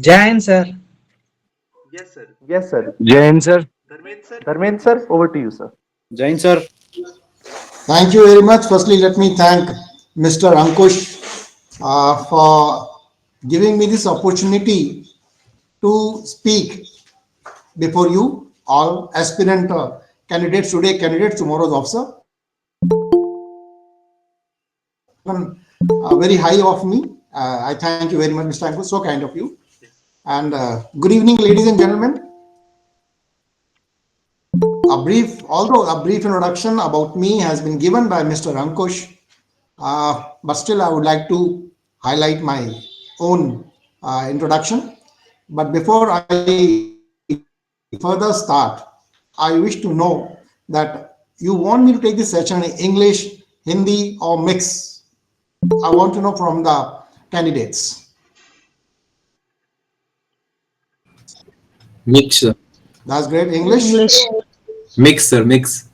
Jain, sir. Yes, sir. Yes, sir. Jain sir. Dharmendra sir, over Dharmendra to you, sir, sir. over to you, sir. Jain sir. Thank you very much. Firstly, let me thank Mr. Ankush for giving me this opportunity to speak before you all aspirant candidates today, candidates tomorrow's officer. Very high of me. I thank you very much, Mr. Ankush. So kind of you. Yes. And good evening, ladies and gentlemen. Although a brief introduction about me has been given by Mr. Ankush, but still I would like to highlight my own introduction. But before I further start, I wish to know that you want me to take this session in English, Hindi, or mix. I want to know from the candidates. Mix, sir. That's great. English? English. Mix, sir. Mix.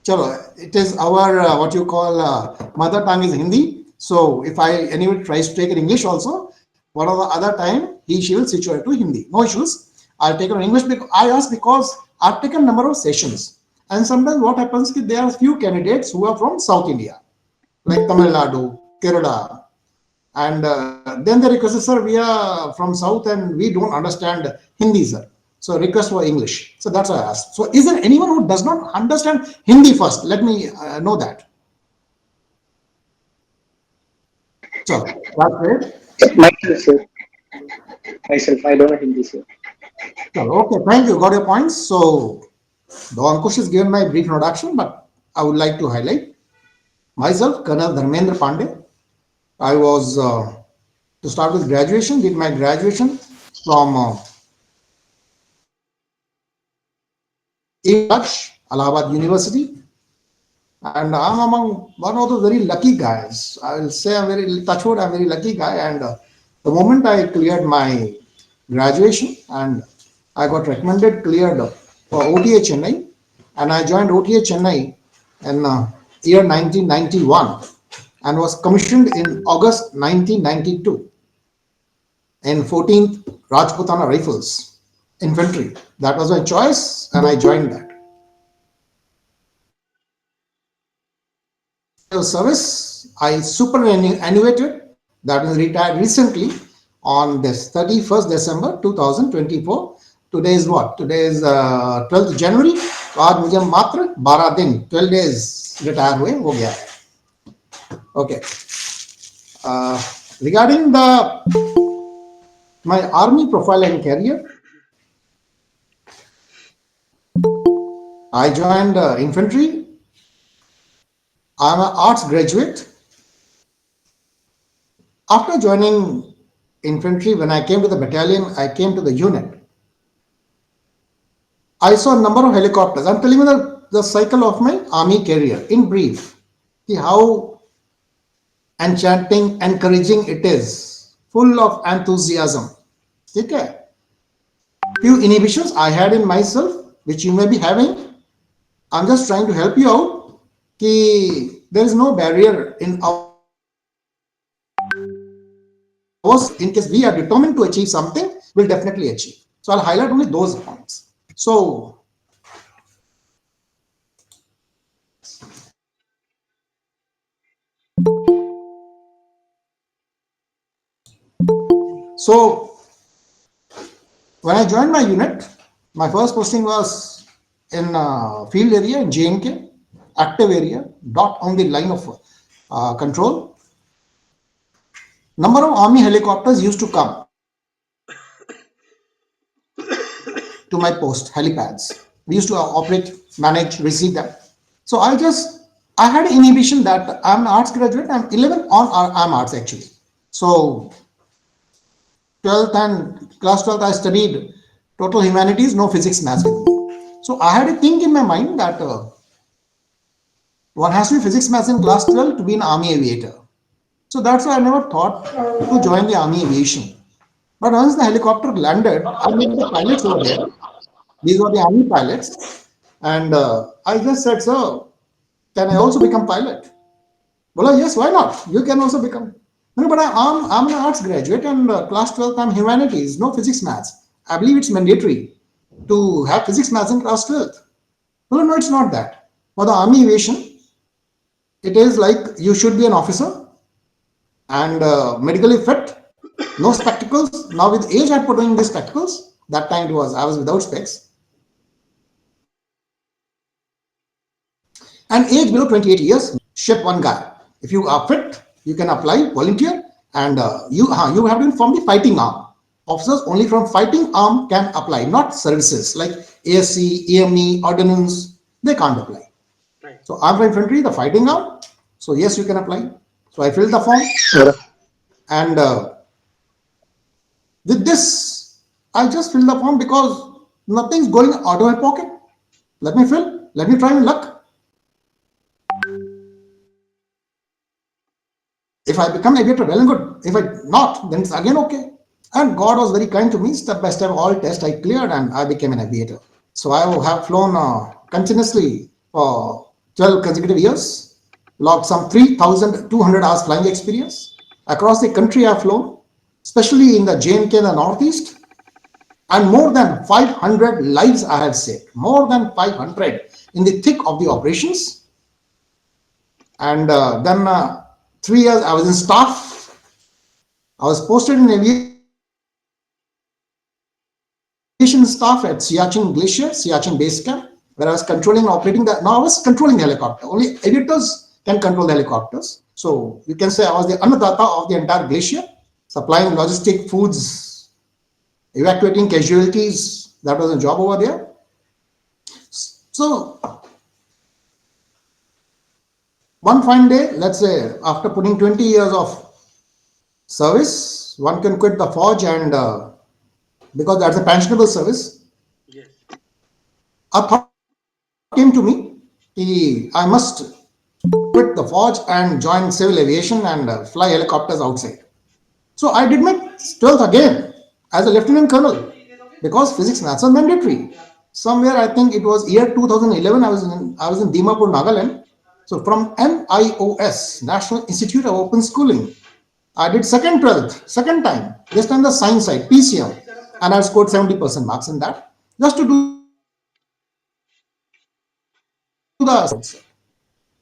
Chalo, it is our what you call mother tongue is Hindi. So if I anyway tries to take it English also, one of the other time she will switch over to Hindi. No issues. I'll take it in English because I ask because I've taken a number of sessions, and sometimes what happens is there are few candidates who are from South India, like Tamil Nadu, Kerala, and then the request is, sir, we are from South and we don't understand Hindi, sir. So request for English. So that's why I asked. So is there anyone who does not understand Hindi first? Let me know that. So that's great. Myself, sir. Myself, I don't know Hindi, sir. So, okay, thank you. Got your points. So the Ankush is given my brief introduction, but I would like to highlight myself, Col Dharmendra Pandey. I was to start with graduation, did my graduation from Allahabad University, and I'm among one of the very lucky guys. I will say I'm very touchwood. I'm a very lucky guy, and the moment I cleared my graduation and I got recommended cleared for OTA Chennai, and I joined OTA Chennai in year 1991 and was commissioned in August 1992 in 14th Rajputana Rifles Infantry. That was my choice, and I joined that. Service, I superannuated, that is retired recently on this 31st December 2024. Today is what? Today is 12th January. तो आज मुझे मात्र 12 दिन 12 days retire हुए हो गया है. Okay. Regarding my army profile and career, I joined infantry. I'm an arts graduate. After joining infantry, when I came to the battalion, I came to the unit. I saw a number of helicopters. I'm telling you the cycle of my army career in brief. See how enchanting, encouraging it is, full of enthusiasm. Okay. Few inhibitions I had in myself, which you may be having. I'm just trying to help you out. There is no barrier in ours. In case we are determined to achieve something, we'll definitely achieve. So I'll highlight only those points. So when I joined my unit, my first posting was in field area in J&K, active area, dot on the line of control. Number of army helicopters used to come to my post, helipads. We used to operate, manage, receive them. So I had an inhibition that I'm an arts graduate. I'm 11 on I'm arts actually. So 12th and class 12th I studied total humanities, no physics, maths with me. So I had a thing in my mind that one has to be physics, maths in class 12 to be an army aviator. So that's why I never thought to join the army aviation. But once the helicopter landed, I met the pilots over there. These were the army pilots. And I just said, sir, can I also become pilot? Well, yes, why not? You can also become. No, but I'm an arts graduate and class 12th, I'm humanities, no physics, maths. I believe it's mandatory to have physics, maths in class 12th. Well, no, it's not that. For the army aviation, it is like you should be an officer and medically fit, no spectacles. Now with age, I put on these spectacles. That time I was without specs. And age below 28 years, ship one guy. If you are fit, you can apply, volunteer, and you have to inform the fighting arm. Officers only from fighting arm can apply, not services like ASC, EME, ordnance. They can't apply. Right. So I'm from infantry, the fighting arm. So yes, you can apply. So I filled the form, and with this, I just filled the form because nothing's going out of my pocket. Let me fill. Let me try my luck. If I become aviator, well and good. If I not, then it's again okay. And God was very kind to me. Step by step, all tests I cleared and I became an aviator. So I have flown continuously for 12 consecutive years, logged some 3,200 hours flying experience. Across the country I've flown, especially in the JNK and the Northeast, and more than 500 lives I have saved, more than 500 in the thick of the operations. And then 3 years I was in staff. I was posted in aviation staff at Siachen Glacier, Siachen Base Camp, where I was controlling and operating the. Now I was controlling the helicopter. Only aviators can control the helicopters. So you can say I was the annadata of the entire glacier, supplying logistic foods, evacuating casualties. That was a job over there. So one fine day, let's say after putting 20 years of service, one can quit the forge and because that's a pensionable service. Yes. A thought came to me, I must quit the forge and join civil aviation and fly helicopters outside. So I did my 12th again as a lieutenant colonel because physics maths are mandatory. Somewhere I think it was year 2011. I was in Dimapur, Nagaland. So from NIOS, National Institute of Open Schooling, I did second 12th, second time. This time the science side, PCM, and I scored 70% marks in that just to do the.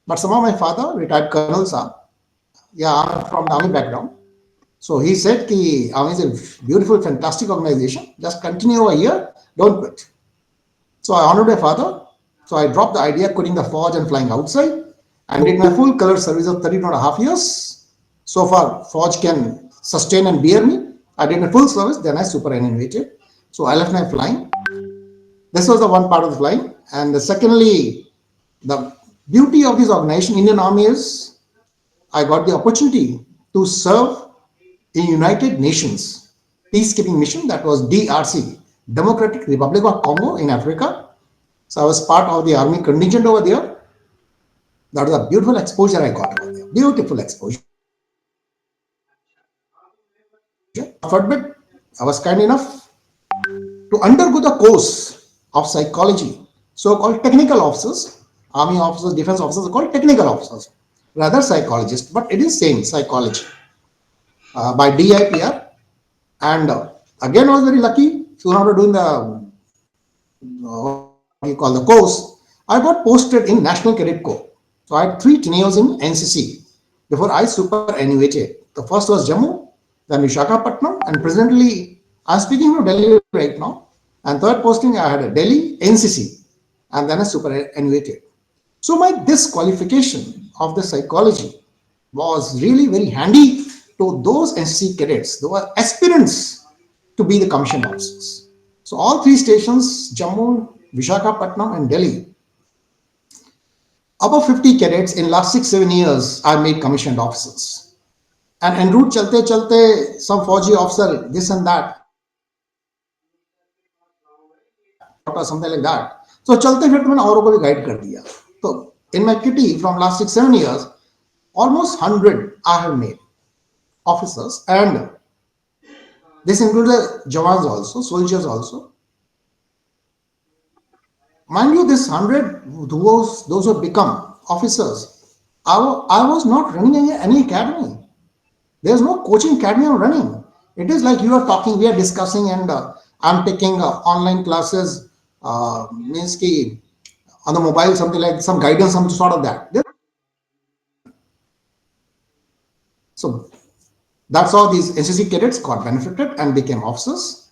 But somehow my father, retired colonel, sir, yeah, I'm from the army background. So he said, Ki, army is a beautiful, fantastic organization. Just continue over here, don't quit. So I honored my father. So I dropped the idea quitting the forge and flying outside and did my full color service of 32.5 years. So far, forge can sustain and bear me. I did my full service, then I superannuated. So I left my flying. This was the one part of the flying. And secondly, the beauty of this organization, Indian Army, is I got the opportunity to serve in United Nations peacekeeping mission, that was DRC, Democratic Republic of Congo in Africa. So I was part of the army contingent over there. That was a beautiful exposure I got over there. Beautiful exposure. For bit, I was kind enough to undergo the course of psychology. So-called technical officers, army officers, defense officers are called technical officers, rather psychologists, but it is same psychology by DIPR. And again, I was very lucky. Soon after doing the what you call the course, I got posted in National Cadet Corps. So I had 3 tenures in NCC before I superannuated. The first was Jammu, then Visakhapatnam, and presently I'm speaking from Delhi right now. And third posting I had a Delhi NCC, and then I superannuated. So my disqualification of the psychology was really very handy to those NCC cadets, those aspirants to be the commissioned officers. So all 3 stations, Jammu, Visakhapatnam and Delhi, above 50 cadets in last 6-7 years I made commissioned officers. And en route chalte, some Fauji officer, this and that, or something like that. So chalte फिर मैंने औरों को भी guide कर दिया. So in my kitty from last 6-7 years, almost 100 I have made officers, and this includes the Jawans also, soldiers also. Mind you, this 100, those who become officers, I was not running any academy. There's no coaching academy I'm running. It is like you are talking, we are discussing, and I'm taking online classes, means ki on the mobile, something like some guidance, some sort of that. So that's how these NCC cadets got benefited and became officers.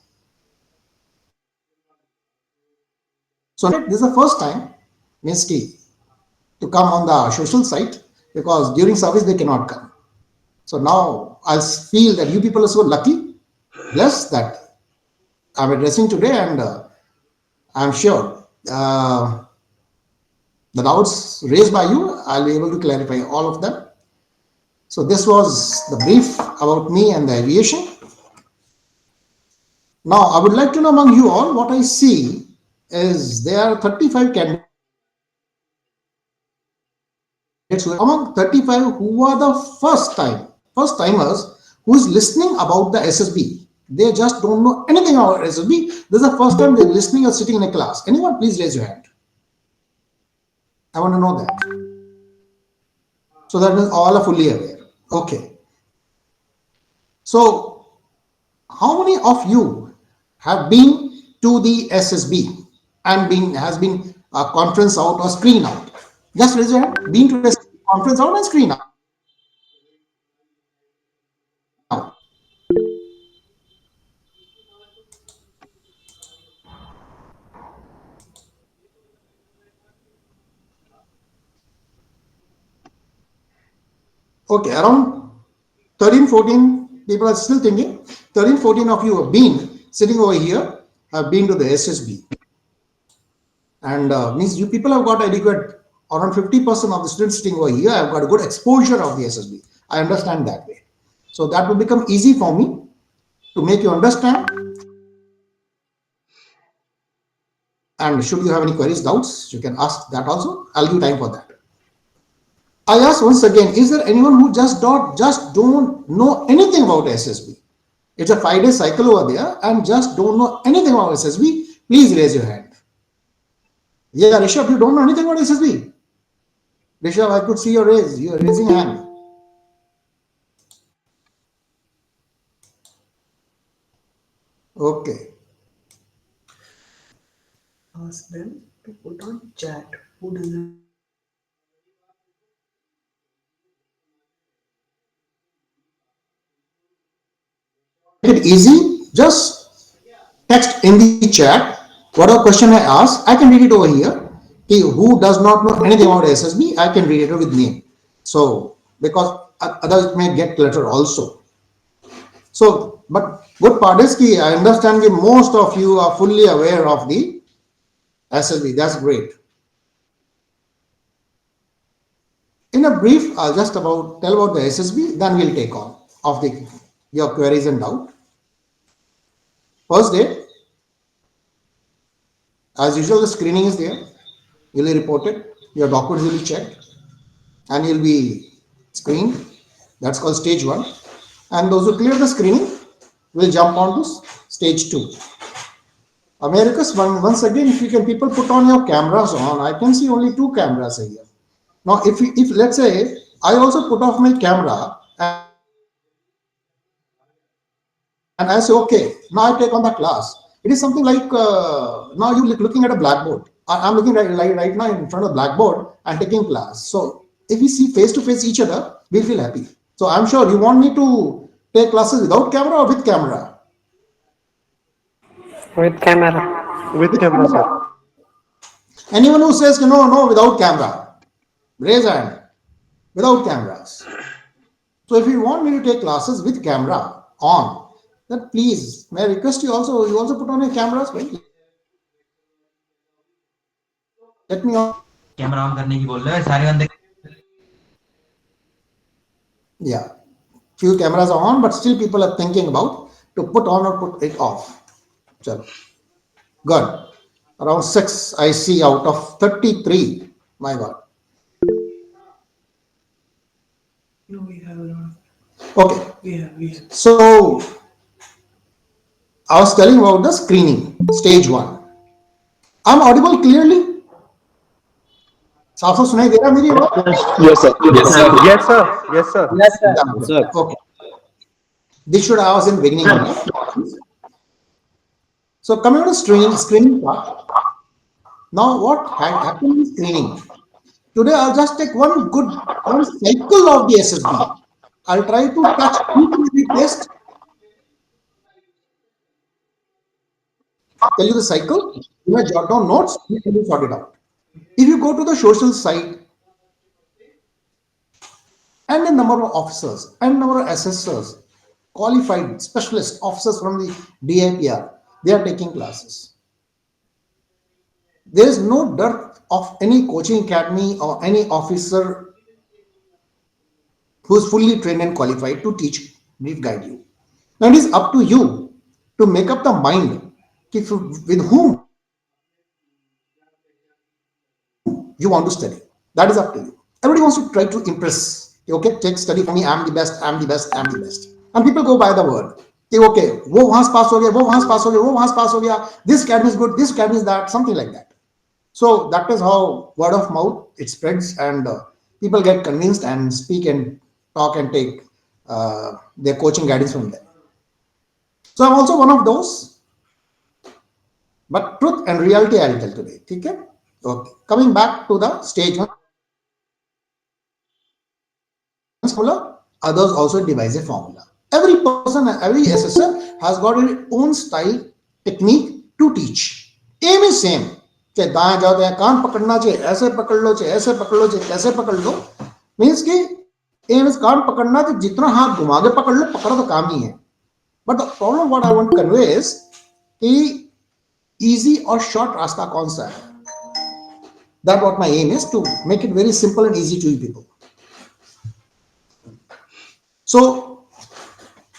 So this is the first time, means ki, to come on the social site, because during service they cannot come. So now I feel that you people are so lucky, blessed, that I'm addressing today, and I'm sure the doubts raised by you, I'll be able to clarify all of them. So this was the brief about me and the aviation. Now I would like to know among you all, what I see is there are 35 candidates. Among 35 who are the first timers who is listening about the SSB, They just don't know anything about SSB. This is the first time they're listening or sitting in a class. Anyone, please raise your hand. I want to know that. So that means all are fully aware. Okay. So how many of you have been to the SSB and has been a conference out or screen out? Just raise your hand. Been to a conference out and screen out. Okay, around 13, 14 people are still thinking. 13, 14 of you have been sitting over here, have been to the SSB. And means you people have got adequate, around 50% of the students sitting over here have got a good exposure of the SSB. I understand that way. So that will become easy for me to make you understand. And should you have any queries, doubts, you can ask that also. I'll give time for that. I ask once again, is there anyone who just don't know anything about SSB? It's a 5-day cycle over there and just don't know anything about SSB. Please raise your hand. Yeah, Rishabh, you don't know anything about SSB? Rishabh, I could see your raising hand. Okay. Ask them to put on chat who doesn't. Make it easy. Just text in the chat whatever question I ask. I can read it over here. Who does not know anything about SSB, I can read it with name. So because others may get cluttered also. So, but good part is key. I understand that most of you are fully aware of the SSB. That's great. In a brief, I'll just tell about the SSB. Then we'll take on of your queries and doubt. First day, as usual, the screening is there. You'll be reported. Your documents will be checked, and you'll be screened. That's called stage 1. And those who clear the screening will jump on to stage 2. Americas, once again, if you can, people put on your cameras on. I can see only 2 cameras here. Now, if let's say I also put off my camera and I say, okay, now I take on the class. It is something like now you looking at a blackboard. I'm looking right now in front of the blackboard and taking class. So if we see face to face each other, we'll feel happy. So I'm sure you want me to take classes without camera or with camera? With camera. With camera, sir. Anyone who says no, without camera, raise hand. Without cameras. So if you want me to take classes with camera on, then please, may I request you also put on your cameras, right? Let me on. Camera on करने की बोल रहे हैं सारे बंदे. Yeah, few cameras are on, but still people are thinking about to put on or put it off. Chalo. Good. Around 6 I see out of 33. My God. No, we have not. Okay. We have. So I was telling about the screening, stage 1. I'm audible clearly? साफ सुनाई दे रहा मेरी आवाज? Yes, sir. Yes, sir. Yes, sir. Yes, sir. Yes, sir. Yeah, Sir. okay. This should I was in beginning only. So coming to screening part. Now what happened in screening? Today I'll just take one cycle of the SSB. I'll try to touch each and every test. Tell you the cycle. You may jot down notes. You can sort it out. If you go to the social site, and a number of officers and number of assessors, qualified specialist officers from the DIPR, they are taking classes. There is no dearth of any coaching academy or any officer who is fully trained and qualified to teach, guide you. Now it is up to you to make up the mind with whom you want to study. That is up to you. Everybody wants to try to impress. Okay, take study for me. I'm the best. I'm the best. I'm the best. And people go by the word. कि okay वो वहां से पास हो गया, वो वहां से पास हो गया, वो वहां से पास हो गया, this academy is good, this academy is that, something like that. So that is how word of mouth it spreads, and people get convinced and speak and talk and take their coaching guidance from there. So I'm also one of those, but truth and reality I'll tell today. Okay. Okay. Coming back to the stage one formula, others also devise a formula. Every person, every assessor has got his own style, technique to teach. Aim is same. चाहे दाएं जाओ तो कान पकड़ना चाहिए, ऐसे पकड़ लो, चाहे ऐसे पकड़ लो, चाहे कैसे पकड़ लो, मीन्स कि एम इज कान पकड़ना, तो जितना हाथ घुमा के पकड़ लो, पकड़ो तो काम ही है. But the problem what I want to convey is कि इजी और शॉर्ट रास्ता कौन सा है. That what my aim is to make it very simple and easy to people. So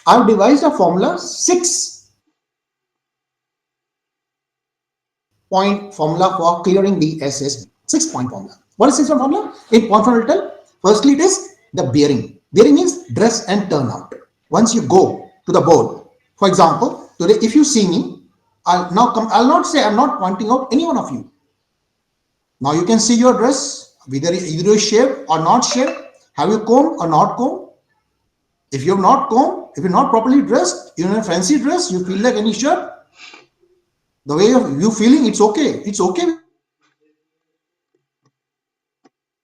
I've devised a formula, 6-point formula for clearing the SSB. 6-point formula. What is 6-point formula? In point formula, tell. Firstly, it is the bearing. Bearing means dress and turnout. Once you go to the board, for example, today if you see me, I'll now come. I'll not say I'm not pointing out any one of you. Now you can see your dress, either you shaved or not shaved. Have you combed or not combed? If you have not combed, if you're not properly dressed, you're in a fancy dress, you feel like any shirt, the way of you feeling, it's okay. It's okay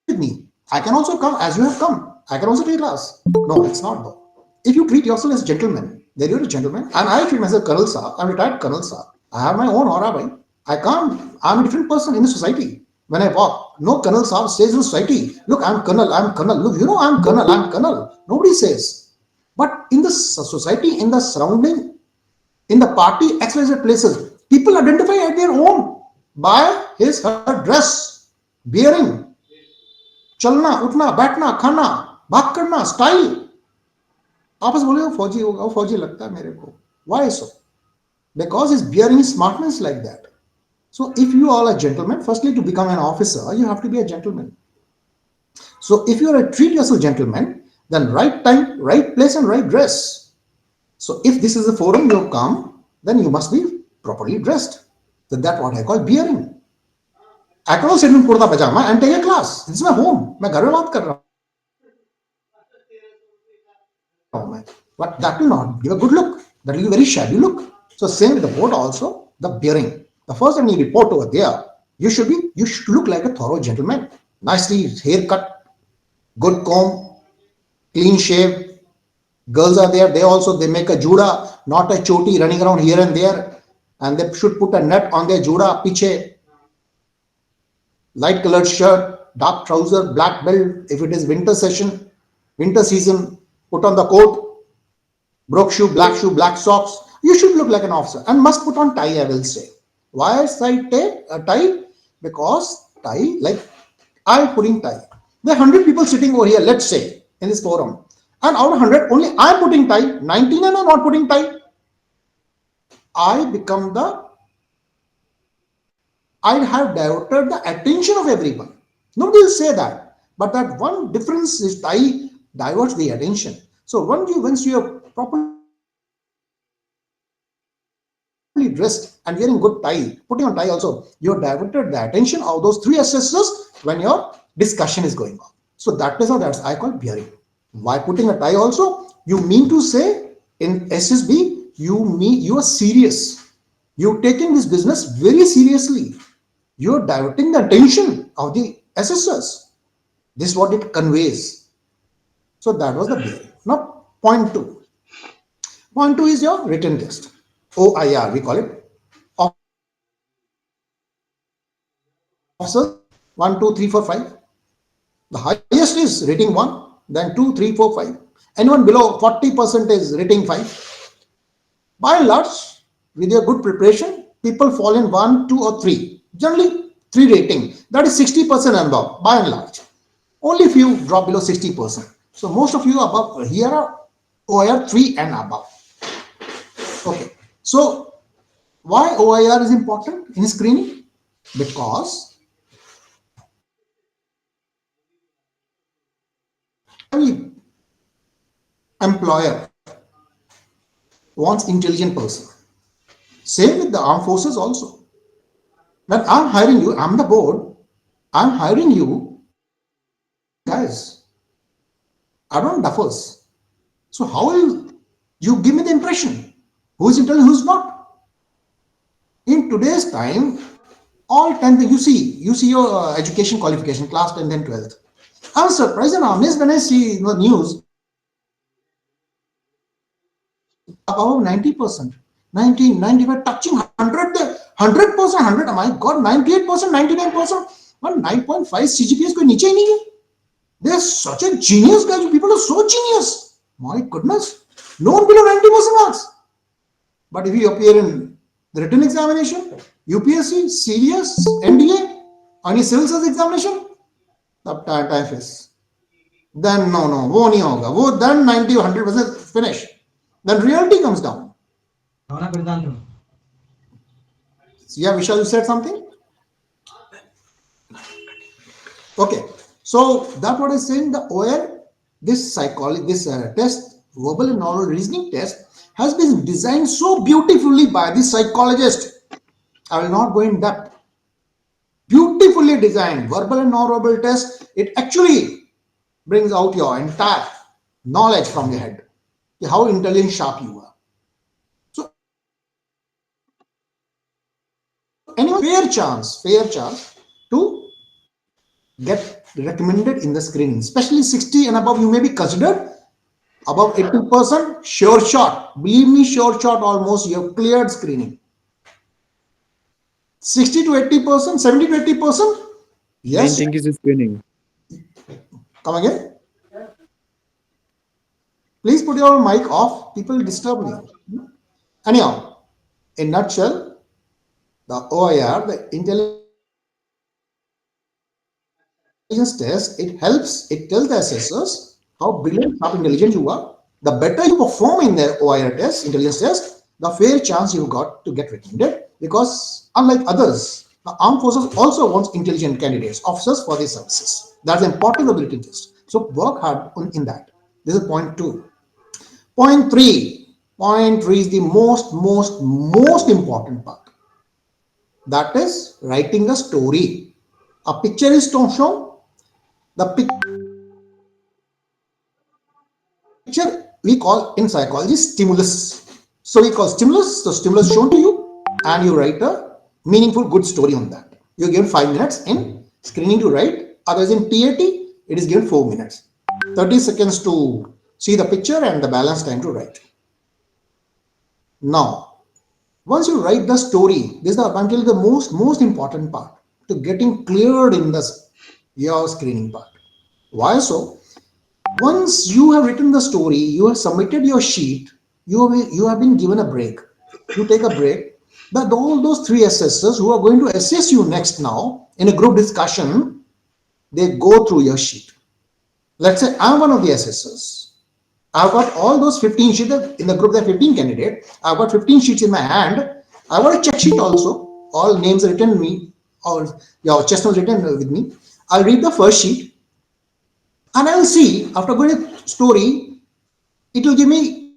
with me. I can also come as you have come. I can also take class. No, it's not though. If you treat yourself as gentleman, then you're a gentleman. And I treat myself Colonel Saab. I'm retired Colonel Saab. I have my own aura, bhai. I can't. I'm a different person in the society. When I walk, no Colonel Saab says in society, look, I'm Colonel, I'm Colonel. Look, you know, I'm Colonel, I'm Colonel. Nobody says. But in the society, in the surrounding, in the party, XYZ places, people identify at their own by his her dress, bearing, चलना, उठना, बैठना, खाना, बात करना, style. आपस बोले वो फौजी होगा, वो फौजी लगता है मेरे को. Why so? Because his bearing, his smartness is like that. So if you are a gentleman, firstly to become an officer, you have to be a gentleman. So if you are a treat yourself gentleman, then right time, right place, and right dress. So if this is a forum you have come, then you must be properly dressed. So that's what I call bearing. I cannot sit in kurta pajama and take a class. This is my home. मैं घर में बात कर रहा हूँ. But that will not give a good look. That will give a very shabby look. So same with the board also, the bearing. The first time you report over there, you should look like a thorough gentleman. Nicely haircut, good comb, clean shave. Girls are there, they make a juda, not a choti running around here and there. And they should put a net on their juda, piche. Light colored shirt, dark trouser, black belt. If it is winter season, put on the coat, broke shoe, black socks. You should look like an officer and must put on tie, I will say. Why is tie? Because tie, like I'm putting tie. There are 100 people sitting over here, let's say, in this forum. And out of 100, only I'm putting tie. 99 are not putting tie. I have diverted the attention of everyone. Nobody will say that. But that one difference is tie diverts the attention. So once you are properly dressed and wearing good tie, putting on tie also, you have diverted the attention of those three assessors when your discussion is going on. So that is how I call bearing. Why putting a tie also? You mean to say in SSB, you are serious. You're taking this business very seriously. You're diverting the attention of the assessors. This is what it conveys. So that was the bearing. Now, point 2. Point 2 is your written test. OIR, we call it. Officers 1, 2, 3, 4, 5. The highest is rating 1, then 2, 3, 4, 5. Anyone below 40% is rating 5. By and large, with your good preparation, people fall in 1, 2, or 3. Generally, 3 rating. That is 60% and above, by and large. Only few drop below 60%. So most of you above here are OIR 3 and above. Okay. So why OIR is important in screening? Because every employer wants intelligent person. Same with the armed forces also. When I'm hiring you, I'm the board, I'm hiring you, guys. I don't duffers. So how will you give me the impression? Who is intelligent, who's not? In today's time, all 10 things you see your education qualification, class 10th and 12th. I'm surprised and amazed when I see the news above 90%, 90, 95, touching 100, 100%, 100. My God, 98%, 99%, 9.5 CGPA कोई नीचे ही नहीं है. They're such a genius, guys. People are so genius. My goodness. No one below 90% marks. But if you appear in the written examination, UPSC, CVS, NDA, any civil service examination, तब time face. Then no, वो नहीं होगा. वो then 90 or 100% finish. Then reality comes down. Yeah, Vishal, you said something? Okay. So that's what I'm saying. The OR, this psychology, this test, verbal and oral reasoning test, has been designed so beautifully by the psychologist. I will not go in depth. Beautifully designed verbal and non-verbal test. It actually brings out your entire knowledge from your head, how intelligent, sharp you are. So, anyway, fair chance to get recommended in the screening, especially 60 and above. You may be considered. Above 80%, sure shot. Believe me, sure shot almost you have cleared screening. 60 to 80%, 70 to 80%. Yes. Main thing is screening. Come again. Please put your mic off. People disturb me. Anyhow, in nutshell, the OIR, the intelligence test, it helps, it tells the assessors how brilliant, how intelligent you are. The better you perform in the OIR test, intelligence test, the fair chance you've got to get recommended, because unlike others, the armed forces also wants intelligent candidates, officers for their services. That's the importance of the written test. So work hard in that. This is point 2. Point 3. Point 3 is the most important part. That is writing a story. A picture is shown. The picture we call in psychology stimulus. So we call stimulus. So stimulus shown to you, and you write a meaningful, good story on that. You're given 5 minutes in screening to write. Otherwise, in TAT, it is given 4 minutes. 30 seconds to see the picture and the balance time to write. Now, once you write the story, this is the most important part to getting cleared in your screening part. Why so? Once you have written the story, you have submitted your sheet, you have been given a break. You take a break. But all those 3 assessors who are going to assess you next now in a group discussion, they go through your sheet. Let's say I'm one of the assessors. I've got all those 15 sheets in the group. There are 15 candidates. I've got 15 sheets in my hand. I've got a check sheet also. All names are written me, or your chest was written with me. I'll read the first sheet, and I'll see after going to story, it will give me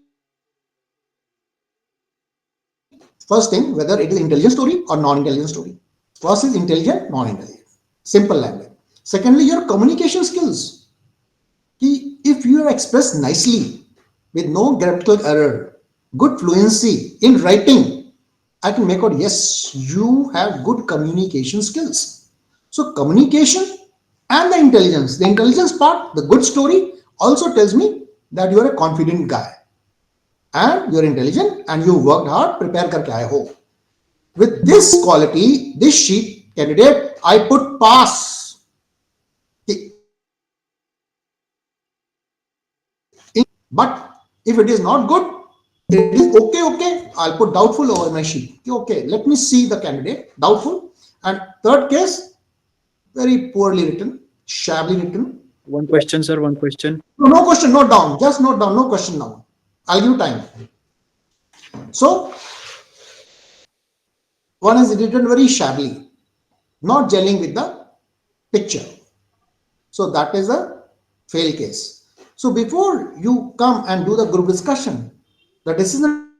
first thing whether it is intelligent story or non-intelligent story. First is intelligent, non-intelligent. Simple language. Secondly, your communication skills. If you have expressed nicely with no grammatical error, good fluency in writing, I can make out, yes, you have good communication skills. So communication and the intelligence part, the good story also tells me that you are a confident guy and you're intelligent and you worked hard, prepare karke aaye ho. With this quality, this sheet candidate, I put pass. But if it is not good, it is okay, I'll put doubtful over my sheet. Okay, let me see the candidate, doubtful. And third case, very poorly written, shabbily written. One question, sir, one question. No question, note down. Just note down, no question now. I'll give time. So, one is written very shabbily, not gelling with the picture. So that is a fail case. So before you come and do the group discussion, the decision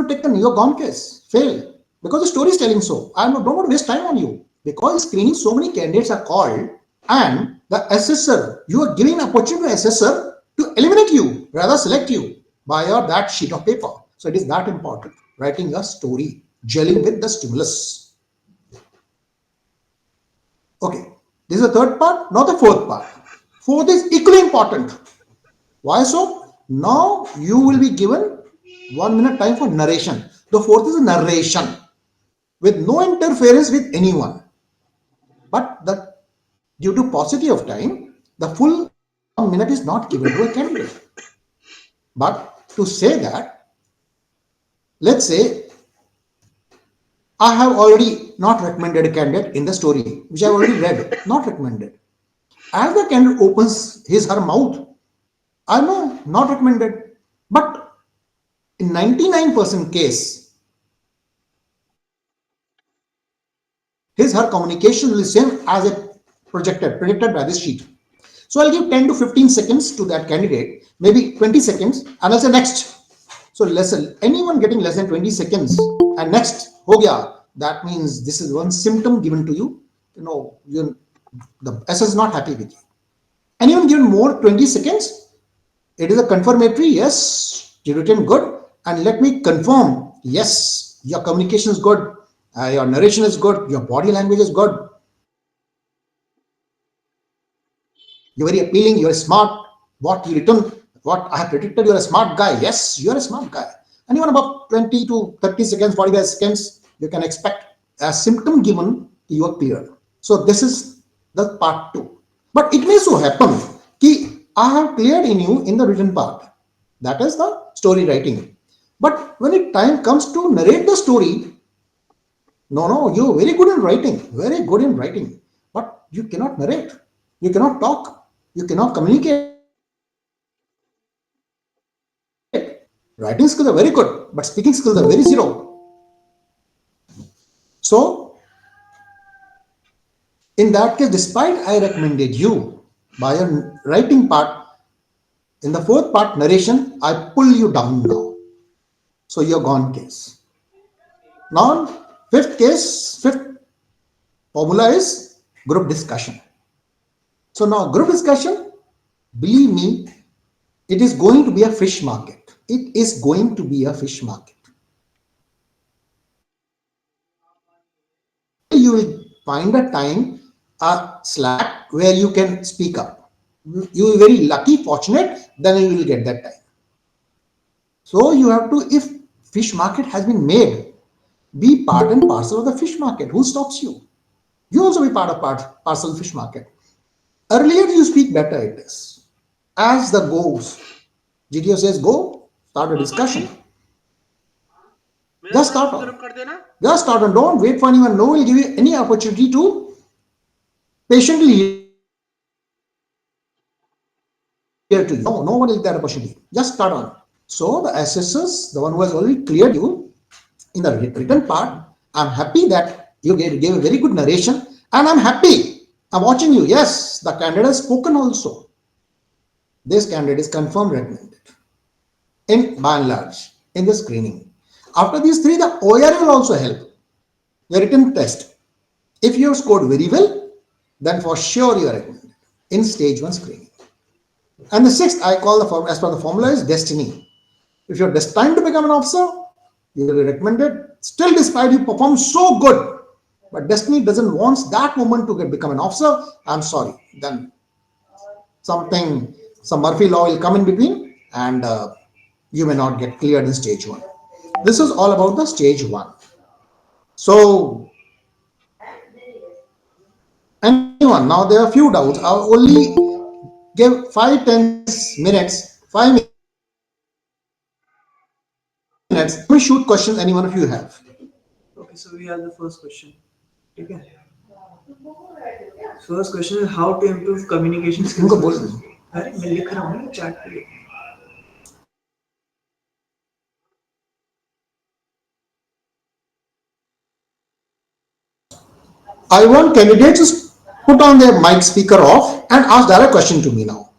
taken, you're gone case, fail. Because the story is telling so. I don't want to waste time on you. Because screening, so many candidates are called, and the assessor, you are giving an opportunity to assessor to eliminate you, rather select you by your that sheet of paper. So it is that important. Writing a story, gelling with the stimulus. Okay, this is the third part. Now the fourth part. Fourth is equally important. Why so? Now you will be given 1 minute time for narration. The fourth is narration with no interference with anyone. But due to paucity of time, the full 1 minute is not given to a candidate. But to say that, let's say I have already not recommended a candidate in the story, which I have already read, not recommended. As the candidate opens his her mouth, I know not recommended. But in 99% case, his her communication will be same as a predicted by this sheet. So I'll give 10 to 15 seconds to that candidate, maybe 20 seconds, and I'll say next. So listen, anyone getting less than 20 seconds and next, ho gaya, that means this is one symptom given to you. You know, the SS is not happy with you. Anyone given more 20 seconds, it is a confirmatory, yes, you written good, and let me confirm, yes, your communication is good, your narration is good, your body language is good, you're very appealing, you're smart, what you written, what I have predicted, you're a smart guy, yes, you're a smart guy. Anyone above 20 to 30 seconds, 45 seconds, you can expect a symptom given, you are clear. So this is the part 2. But it may so happen that I have cleared in you in the written part. That is the story writing. But when it time comes to narrate the story, no, you're very good in writing, but you cannot narrate, you cannot talk, you cannot communicate. Writing skills are very good, but speaking skills are very zero. So, in that case, despite I recommended you by your writing part, in the fourth part, narration, I pull you down now. So you're gone case. Now, fifth formula is group discussion. So now group discussion, believe me, it is going to be a fish market. It is going to be a fish market. You will find a time, a slack where you can speak up. You are very lucky, fortunate, then you will get that time. So you have to, if fish market has been made, be part and parcel of the fish market. Who stops you? You also be part of parcel of fish market. Earlier you speak, better it is. As the goes, GTO says go, start a discussion. Just start on. Just start on. Don't wait for anyone. No one will give you any opportunity to patiently hear to you. No one will get that opportunity. Just start on. So the assessors, the one who has already cleared you in the written part, I'm happy that you gave a very good narration, and I'm happy. I'm watching you. Yes, the candidate has spoken also. This candidate is confirmed recommended in by and large in the screening. After these three, the OR will also help. The written test. If you have scored very well, then for sure you are recommended in stage 1 screening. And the sixth, I call as per the formula, is destiny. If you're destined to become an officer, you will be recommended. Still, despite you perform so good, but destiny doesn't want that moment to become an officer, I'm sorry. Then some Murphy law will come in between, and you may not get cleared in stage 1. This is all about the stage 1. So, anyone, now there are a few doubts. I'll only give 5-10 minutes, 5 minutes. Let me shoot questions any one of you have. Okay, so we have the first question. Okay. First question is how to improve communication skills. अरे मैं लिख रहा हूँ chat पे. I want candidates to put on their mic speaker off and ask direct question to me now.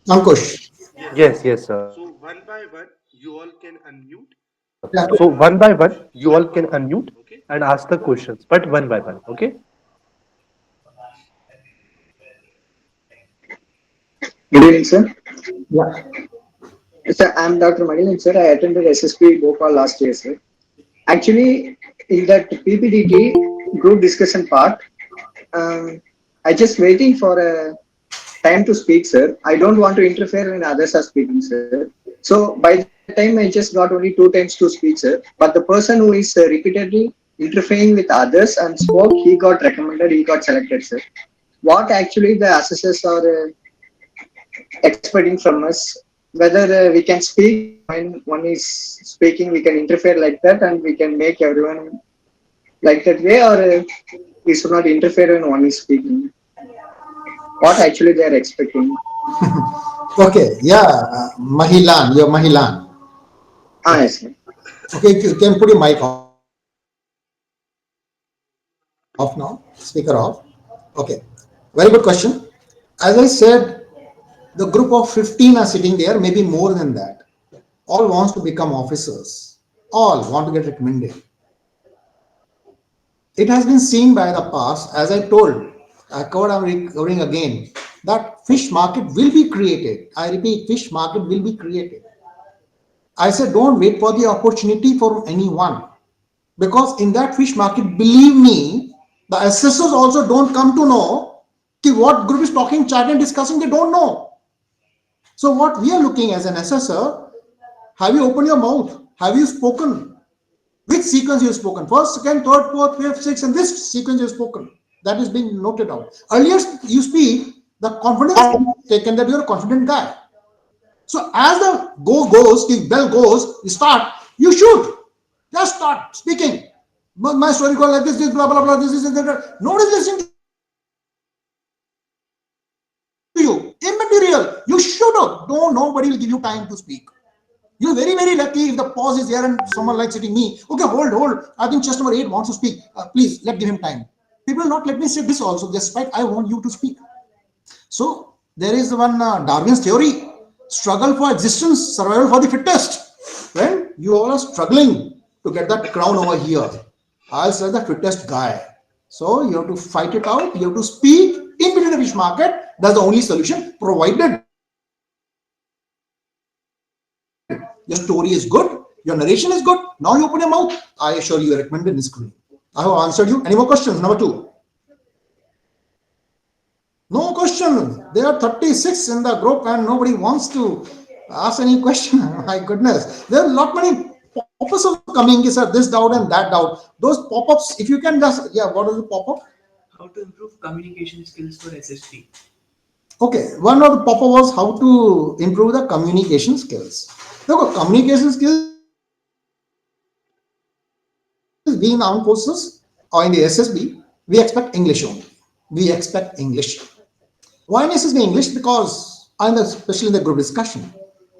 Ankush. Yes, sir. So one by one, you all can unmute. So one by one, you all can unmute Okay. and ask the questions, but one by one. Okay. Good evening, sir. Yeah. Sir, I'm Dr. Manilan, sir. I attended SSB Bhopal last year, sir. Actually, in that PPDT group discussion part, um, I just waiting for a time to speak, sir. I don't want to interfere when others are speaking, sir. So by that time, I just got only 2 times to speak, sir. But the person who is repeatedly interfering with others and spoke, he got recommended, he got selected, sir. What actually the assessors are expecting from us, whether we can speak when one is speaking, we can interfere like that and we can make everyone like that way, or we should not interfere when one is speaking. What actually they are expecting. Okay. Yeah. Mahilan. You're Mahilan. Ah, Okay. yes, sir. Okay. You can put your mic off now. Speaker off. Okay. Very good question. As I said, the group of 15 are sitting there, maybe more than that. All wants to become officers. All want to get recommended. It has been seen by the past, as I told, I covered, I'm covering again, that fish market will be created. I repeat, fish market will be created. I said, don't wait for the opportunity for anyone. Because in that fish market, believe me, the assessors also don't come to know what group is talking, chat and discussing, they don't know. So what we are looking as an assessor, have you opened your mouth? Have you spoken? Which sequence you have spoken? First, second, third, fourth, fifth, sixth, and this sequence you have spoken. That is being noted out. Earlier you speak, the confidence is taken that you're a confident guy. So as the go goes, the bell goes, you start, you should just start speaking. My story goes like this, blah, blah, blah, this is that. Nobody's listening to you. Immaterial. You should have. No, nobody will give you time to speak. You're very, very lucky if the pause is there and someone like sitting me. Okay, hold. I think just number 8 wants to speak. Please, give him time. People will not let me say this also, despite I want you to speak. So there is one Darwin's theory, struggle for existence, survival for the fittest. When you all are struggling to get that crown over here, I'll say the fittest guy. So you have to fight it out. You have to speak in between the fish market. That's the only solution, provided your story is good, your narration is good. Now you open your mouth. I assure you, you're recommended in this screen. I have answered you. Any more questions? Number 2. No question. There are 36 in the group and nobody wants to ask any question. My goodness. There are a lot many pop-ups of coming, sir, this doubt and that doubt. Those pop-ups, if you can just, yeah, what is the pop-up? How to improve communication skills for SSB. Okay, one of the pop-up was how to improve the communication skills. Look, communication skills being armed forces or in the SSB, we expect English only. We expect English. Why in SSB English? Because, and especially in the group discussion,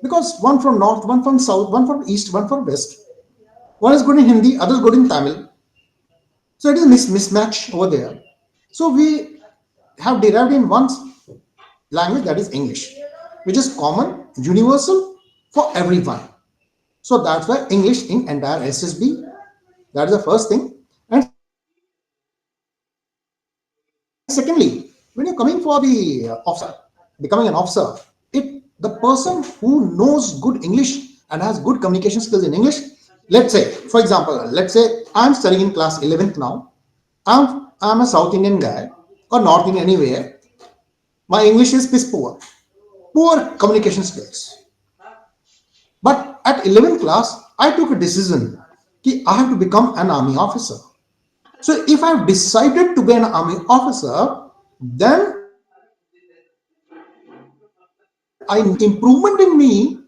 because one from north, one from south, one from east, one from west. One is good in Hindi, other is good in Tamil. So it is a mismatch over there. So we have derived in one language, that is English, which is common, universal for everyone. So that's why English in entire SSB. That is the first thing. And secondly, when you're coming for the officer, becoming an officer, the person who knows good English and has good communication skills in English, let's say, for example, let's say I'm studying in class 11th now. I'm a South Indian guy or North Indian anywhere. My English is piss poor. Poor communication skills. But at 11th class, I took a decision that I have to become an army officer. So if I've decided to be an army officer, then I improvement in me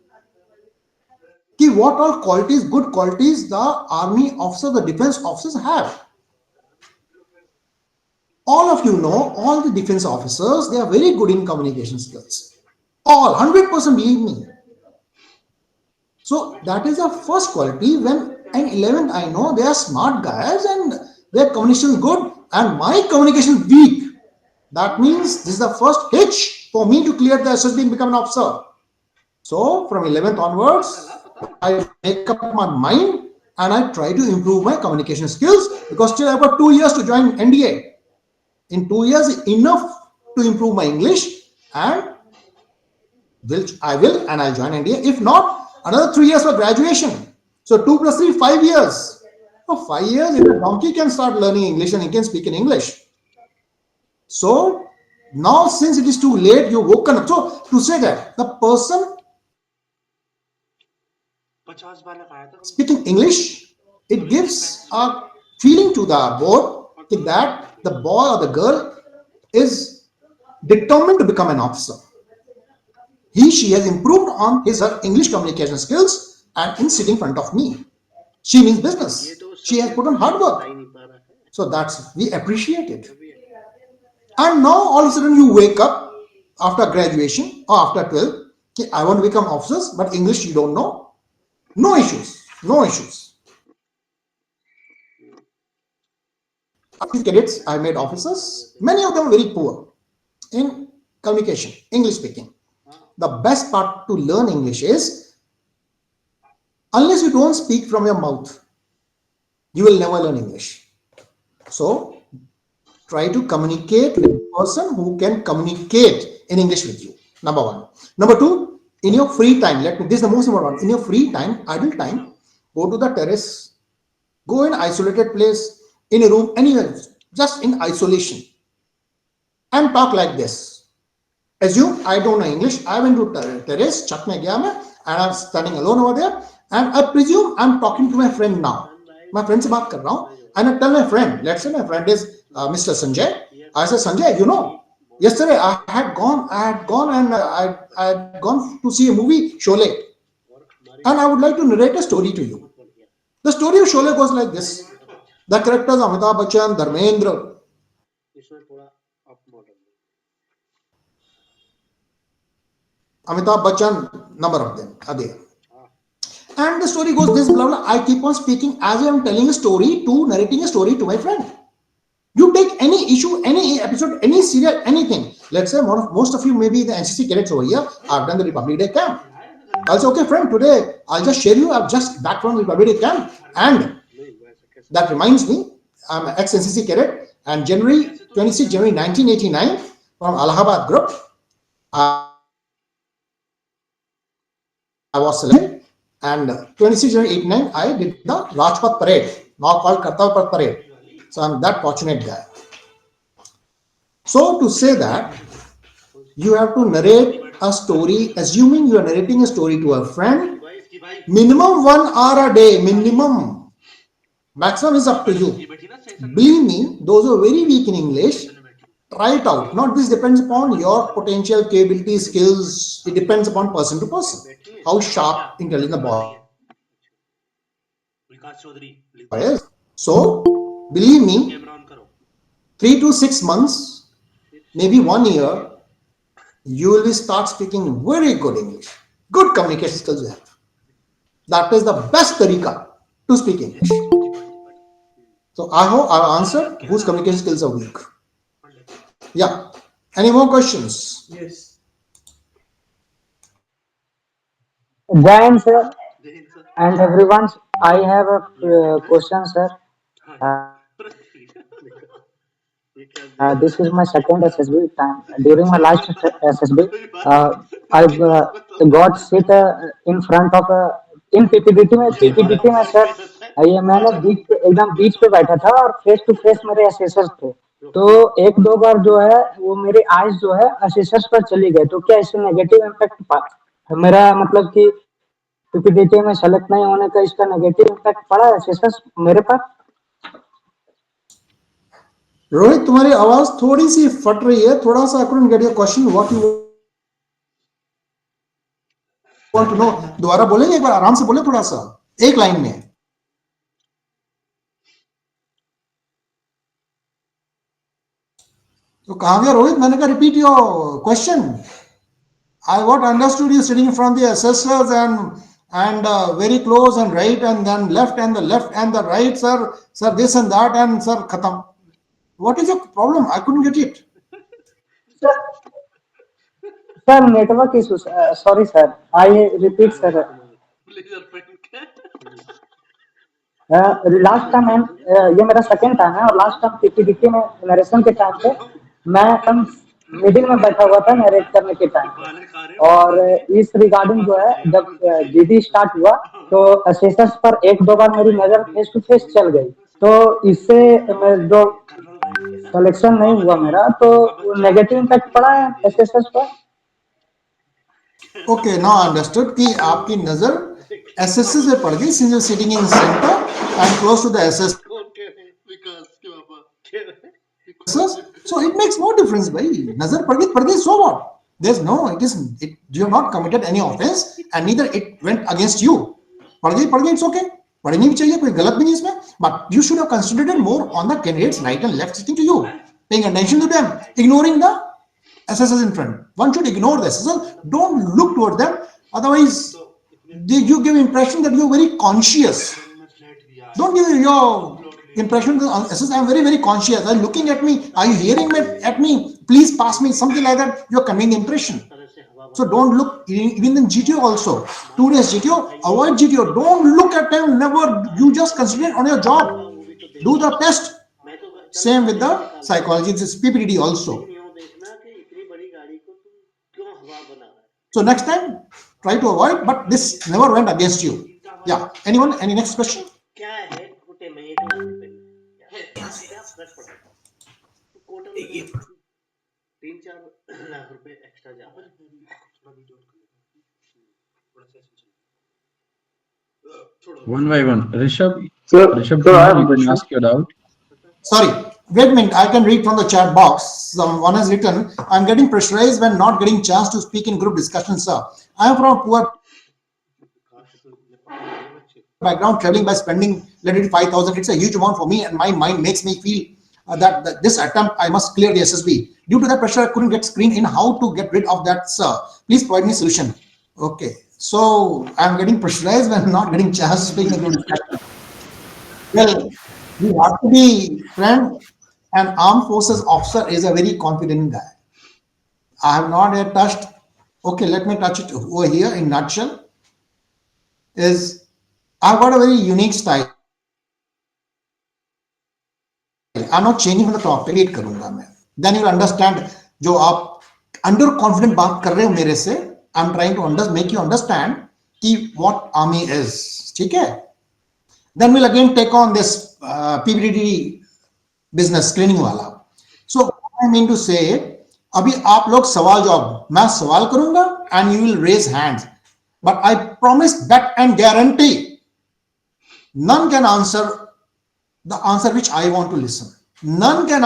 what all qualities, good qualities the army officer, the defense officers have. All of you know, all the defense officers, they are very good in communication skills. All, 100% believe me. So that is the first quality. When in 11th, I know they are smart guys and their communication is good and my communication is weak. That means this is the first hitch for me to clear the SSB and become an officer. So from 11th onwards, I make up my mind and I try to improve my communication skills, because still I've got 2 years to join NDA. In 2 years, enough to improve my English, and I will, and I'll join NDA. If not, another 3 years for graduation. So 2 plus 3, 5 years. For 5 years, if a donkey can start learning English and he can speak in English. So now, since it is too late, you've woken up. So to say that the person 50 बालक आया था speaking English, it gives a feeling to the board that the boy or the girl is determined to become an officer. She has improved on his her English communication skills, and in sitting in front of me, she means business. She has put on hard work. So that's, we appreciate it. And now all of a sudden you wake up after graduation or after 12, okay, I want to become officers, but English you don't know. No issues. No issues. Cadets I made officers. Many of them very poor in communication, English speaking. The best part to learn English is, unless you don't speak from your mouth, you will never learn English. So try to communicate with a person who can communicate in English with you. Number one. Number two, in your free time, this is the most important one. In your free time, idle time, go to the terrace, go in isolated place, in a room, anywhere, just in isolation, and talk like this. Assume I don't know English. I went to terrace, chak mein gaya main, and I'm standing alone over there, and I presume I'm talking to my friend now. My friend se baat kar raha hu, and I tell my friend, let's say my friend is Mr. Sanjay. I say, Sanjay, you know, yesterday I had gone and I had gone to see a movie, Sholay, and I would like to narrate a story to you. The story of Sholay goes like this. The characters Amitabh Bachchan, Dharmendra, Amitabh Bachchan, number of them are there. And the story goes this, blah, blah. I keep on speaking as I am telling a story to narrating a story to my friend. You take any issue, any episode, any serial, anything. Let's say most of you may be the NCC cadets over here. I've done the Republic Day camp. I'll say, okay, friend, today I'll just share you. I've just back from the Republic Day camp. And that reminds me, I'm an ex-NCC cadet. And January 1989, from Allahabad group, I was selected. And 26 January 89, I did the Rajpath parade, now called Kartavya parade. So I'm that fortunate guy. So to say that, you have to narrate a story, assuming you are narrating a story to a friend, minimum 1 hour a day, minimum. Maximum is up to you. Believe me, those who are very weak in English, try it out. Not this depends upon your potential capability, skills. It depends upon person to person. How sharp, intelligent the boy is. So, believe me, 3 to 6 months, maybe 1 year, you will start speaking very good English. Good communication skills you have. That is the best tariqa to speak English. So I hope I've answered whose communication skills are weak. Yeah. Any more questions? Yes. Jain sir and everyone, I have a question, sir. This is my second SSB time. During my last SSB, I got sit in front of in PPDT में sir ये मैंने एकदम बीच पे बैठा था और face to face मेरे assessors थे. तो एक दो बार जो है वो मेरी आइज जो है असेसर्स पर चली गई. तो क्या इससे नेगेटिव इम्पैक्ट मेरा मतलब कि पीपीडीटी में सेलेक्ट नहीं होने का इसका नेगेटिव इम्पैक्ट पड़ा है असेसर्स मेरे पर? रोहित, तुम्हारी आवाज थोड़ी सी फट रही है. थोड़ा सा I couldn't get your question. What you want to know? दोबारा बोलेंगे एक बार, आराम से बोले थोड़ा सा, एक लाइन में. तो कहाँ गया रोहित? मैंने कहा repeat your question. I what understood you sitting in front of the assessors and very close and right and then left and the left and the right, sir this and that and sir khatam. What is your problem? I couldn't get it. Sir, network issues. Sorry, sir. I repeat, sir. Last time ये मेरा second time है और last time PPDT में narration के time पे मैं एकदम middle में बैठा हुआ था नरेट करने के टाइम पे। और इस रिगार्डिंग जो है जब जीडी स्टार्ट हुआ तो असेसर्स पर एक दो बार मेरी नजर फेस टू फेस चल गई, तो इससे जो सिलेक्शन नहीं हुआ मेरा तो नेगेटिव इम्पैक्ट पड़ा है असेसर्स पर। ओके, नाउ अंडरस्टूड कि आपकी नजर एसएससी से पड़ गई since you sitting in centre and close to the SS, so it makes no difference भाई, नजर पड़ गई so what, there's no, you have not committed any offense and neither it went against you, पड़ गई it's okay, पढ़नी भी चाहिए, कोई गलत भी नहीं इसमें, but you should have concentrated more on the candidates right and left sitting to you, paying attention to them, ignoring the SSS in front. One should ignore the SSS, don't look toward them, otherwise you give impression that you're very conscious. Don't give your impression that SSS, I'm very, very conscious. Are you looking at me? Are you hearing at me? Please pass me, something like that. You're conveying the impression. So don't look, even in GTO also. 2 days GTO, avoid GTO. Don't look at them, never. You just concentrate on your job. Do the test. Same with the psychology, this PPDD also. So next time, try to avoid, but this never went against you. Yeah. Anyone? Any next question? One by one. Rishabh, Sir, Rishabh, I have a you can question. ask your doubt. Sorry, wait a minute. I can read from the chat box. Someone has written, I'm getting pressurized when not getting chance to speak in group discussions, sir. I am from a poor background, traveling by spending, let it 5,000. It's a huge amount for me, and my mind makes me feel that this attempt, I must clear the SSB. Due to that pressure, I couldn't get screened in. How to get rid of that, sir? Please provide me a solution. Okay, so I'm getting pressurized when not getting chance to speak in group discussion. Well, you have to be friend. An armed forces officer is a very confident guy. I have not yet touched. Okay, let me touch it over here in nutshell. Is I've got a very unique style. I'm not changing from the top. Create करूंगा मैं. Then you'll understand. जो आप under confident बात कर रहे हो मेरे से, I'm trying to make you understand कि what army is. ठीक है? Then we'll again take on this PPDD business screening वाला. So what I mean to say, अभी आप लोग सवाल जवाब, मैं सवाल करूंगा and you will raise hands. But I promise, bet and guarantee, none can answer the answer which I want to listen. None can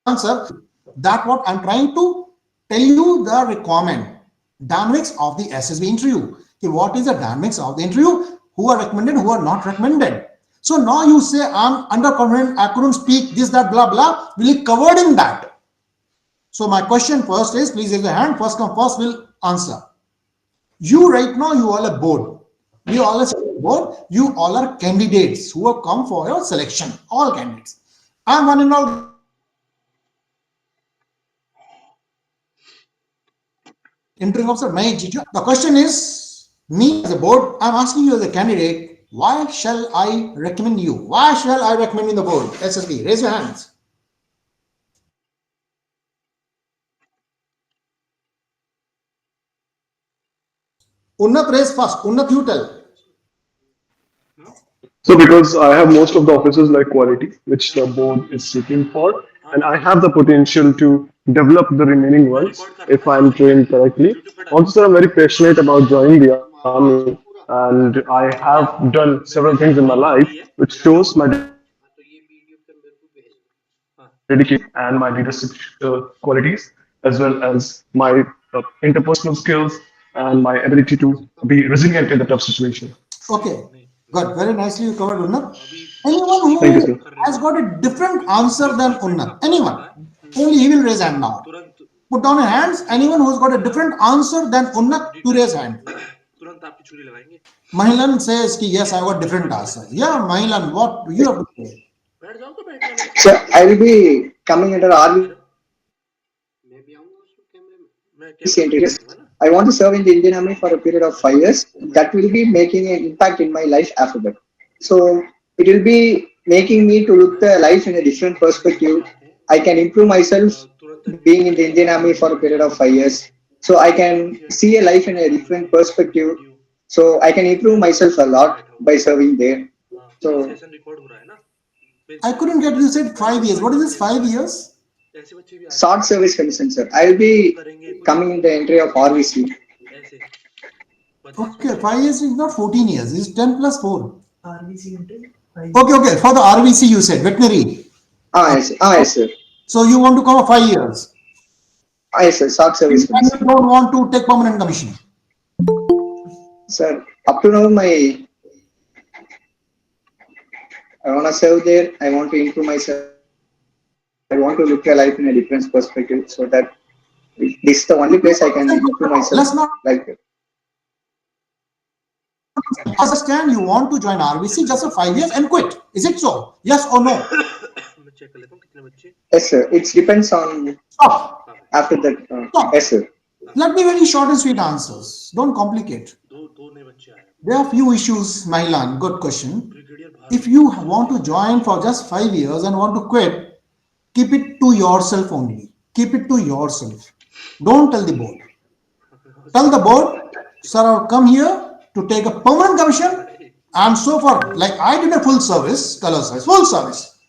answer that what I'm trying to tell you the requirement, dynamics of the SSB interview. Okay, what is the dynamics of the interview? Who are recommended, who are not recommended. So now you say I'm underconfident, I couldn't speak, this, that, blah, blah. Will be covered in that. So my question first is, please raise your hand. First come first will answer. You right now, you all are board. We all are board. You all are candidates who have come for your selection. All candidates. I'm one and all. Interim officer, the question is, me as a board, I'm asking you as a candidate, why shall I recommend you? Why shall I recommend in the board? SSB, raise your hands. Unnat, raise first. Unnat, you tell. So because I have most of the officers like quality, which the board is seeking for, and I have the potential to develop the remaining ones if I'm trained correctly. Also, sir, I'm very passionate about joining the army, and I have done several things in my life which shows my dedication and my leadership qualities, as well as my interpersonal skills and my ability to be resilient in the tough situation. Okay, good. Very nicely you covered, Unnat. Anyone Thank you, who sir. has got a different answer than Unnat? Anyone? Only he will raise hand now. Put down your hands. Anyone who's got a different answer than Unnat to raise hand. Mahilan says, yes, I got different answer. Yeah, Mahilan, what do you have to say? So I will be coming under army entry. I want to serve in the Indian Army for a period of 5 years. That will be making an impact in my life after that. So it will be making me to look the life in a different perspective. I can improve myself being in the Indian Army for a period of 5 years. So I can see a life in a different perspective. So I can improve myself a lot by serving there. So I couldn't get, you said 5 years. What is this 5 years? short service commission, sir. I will be coming in the entry of RVC. Okay, 5 years is not 14 years. It's 10 plus 4. RVC entry. Okay. For the RVC, you said veterinary. Yes, sir. So you want to cover 5 years. Yes, sir. Short service And you commission. don't want to take permanent commission. Sir, up to now, I want to serve there. I want to improve myself. I want to look at life in a different perspective, so that this is the only place I can improve myself. Let's not Like that. understand you want to join RVC just for 5 years and quit. Is it so? Yes or no? Yes, sir. It depends on Stop. after that. Stop. Yes, sir. Let me very short and sweet answers. Don't complicate. There are few issues, Mailan. Good question. If you want to join for just 5 years and want to quit, keep it to yourself only. Keep it to yourself. Don't tell the board. Tell the board, sir, I'll come here to take a permanent commission. I'm so far, like I did a full service, color service, full service.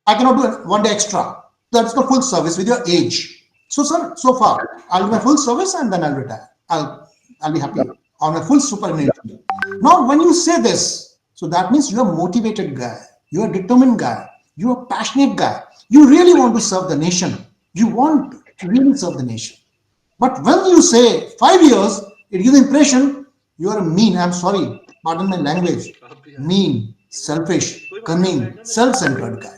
I cannot do it 1 day extra. That's the full service with your age. So, sir, so far, I'll do my full service and then I'll retire. I'll be happy on a full superannuation. Now, when you say this, so that means you're a motivated guy, you're a determined guy, you're a passionate guy. You really want to serve the nation. You want to really serve the nation. But when you say 5 years, it gives the impression you are a mean, I'm sorry, pardon my language, mean, selfish, cunning, self-centered guy.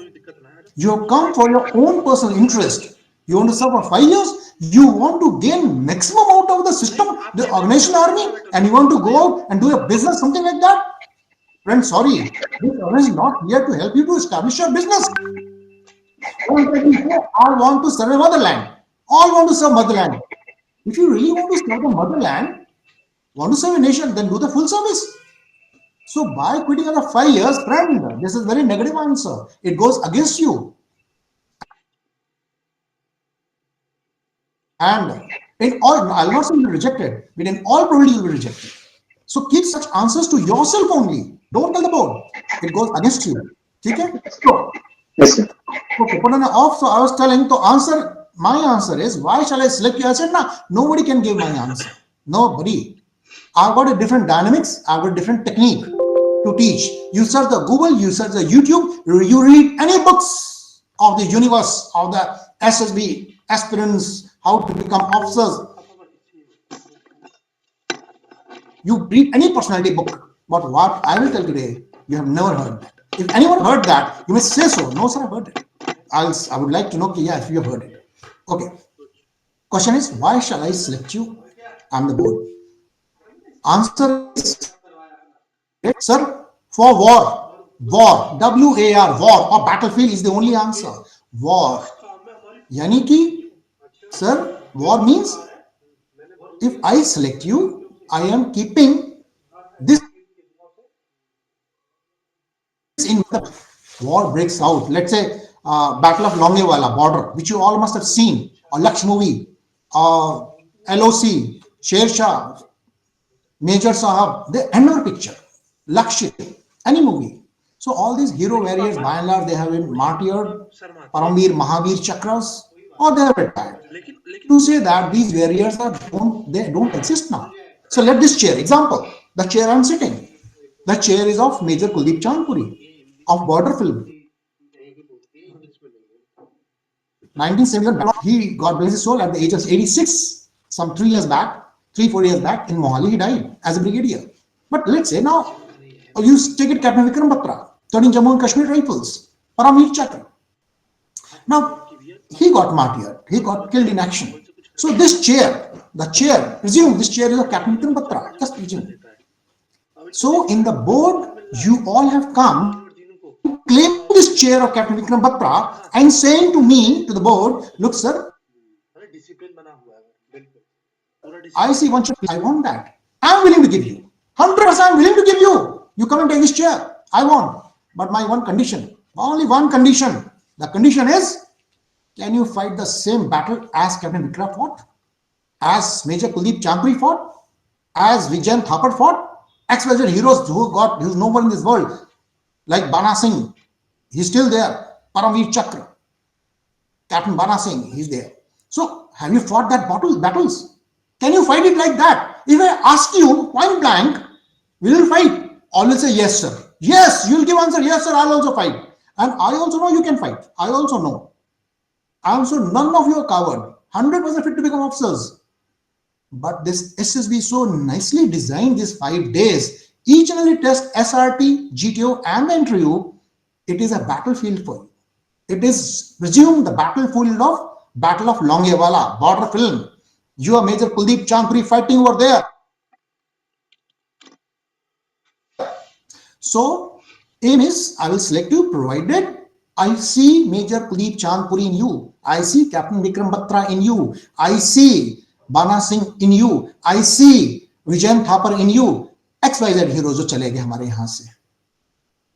You have come for your own personal interest. You want to serve for 5 years. You want to gain maximum out of the system, the organization army, and you want to go out and do a business, something like that. Friend, sorry, this organization is not here to help you to establish your business. All want to serve motherland. All want to serve motherland. If you really want to serve the motherland, want to serve a nation, then do the full service. So by quitting after 5 years, friend, this is very negative answer. It goes against you. And in all, I'll not say you'll be rejected, but in all probability you'll be rejected. So keep such answers to yourself only. Don't tell the board. It goes against you. Okay? So, Yes, sir. okay, put on off. So I was telling to answer, my answer is, why shall I select you? I said, nah, nobody can give my answer. Nobody. I've got a different dynamics. I've got a different technique to teach. You search the Google, you search the YouTube, you read any books of the universe, of the SSB aspirants, how to become officers. You read any personality book, but what I will tell today, you have never heard that. If anyone heard that, you may say so. No, sir, I've heard it. I would like to know, yeah, if you have heard it. Okay. Question is, why shall I select you? I'm the board. Answer is, sir, for war, W-A-R, war or battlefield is the only answer. War. Yani ki, sir, war means if I select you, I am keeping this in the war breaks out. Let's say Battle of Longewala border, which you all must have seen, or Lux movie, LOC, Sher Shah, Major Sahab, the end of the picture, Lakshya, any movie. So all these hero warriors, by and large, they have been martyred, Paramveer, Mahavir Chakras, or they have retired. To say that these warriors don't exist now. So let this chair, example, the chair I'm sitting, the chair is of Major Kuldeep Chandpuri of Border Film. 1971, he got bless his soul at the age of 86, some 4 years back in Mohali, he died as a brigadier. But let's say now, you take it Captain Vikram Batra, 13 Jammu and Kashmir Rifles, Paramveer Chakra. Now, he got martyred, he got killed in action. So this chair, the chair, presume this chair is of Captain Vikram Batra, just presume. So in the board, you all have come claiming this chair of Captain Vikram Batra and saying to me, to the board, look, sir, I see one chair, I want that. I'm willing to give you. 100% I'm willing to give you. You come and take this chair. I want. But my one condition, only one condition. The condition is, can you fight the same battle as Captain Vikram fought? As Major Kuldeep Champuri fought? As Vijayan Thapar fought? XYZ heroes who's no one in this world. Like Bana Singh, he's still there. Paramveer Chakra. Captain Bana Singh, he's there. So, have you fought that battles? Can you fight it like that? If I ask you point blank, will you fight? Always say yes, sir. Yes, you'll give answer. Yes, sir, I'll also fight. And I also know you can fight. I also know. I also, none of you are coward. 100% fit to become officers. But this SSB so nicely designed these 5 days. Each and every test, SRT, GTO, and the interview, it is a battlefield for you. It is resume the battlefield of Battle of Longewala, border film. You are Major Kuldeep Champuri fighting over there. So, aim is, I will select you provided I see Major Kuldeep Champuri in you. I see Captain Vikram Batra in you. I see Bana Singh in you. I see Vijayan Thapar in you. XYZ heroes जो चले गए हमारे यहाँ से.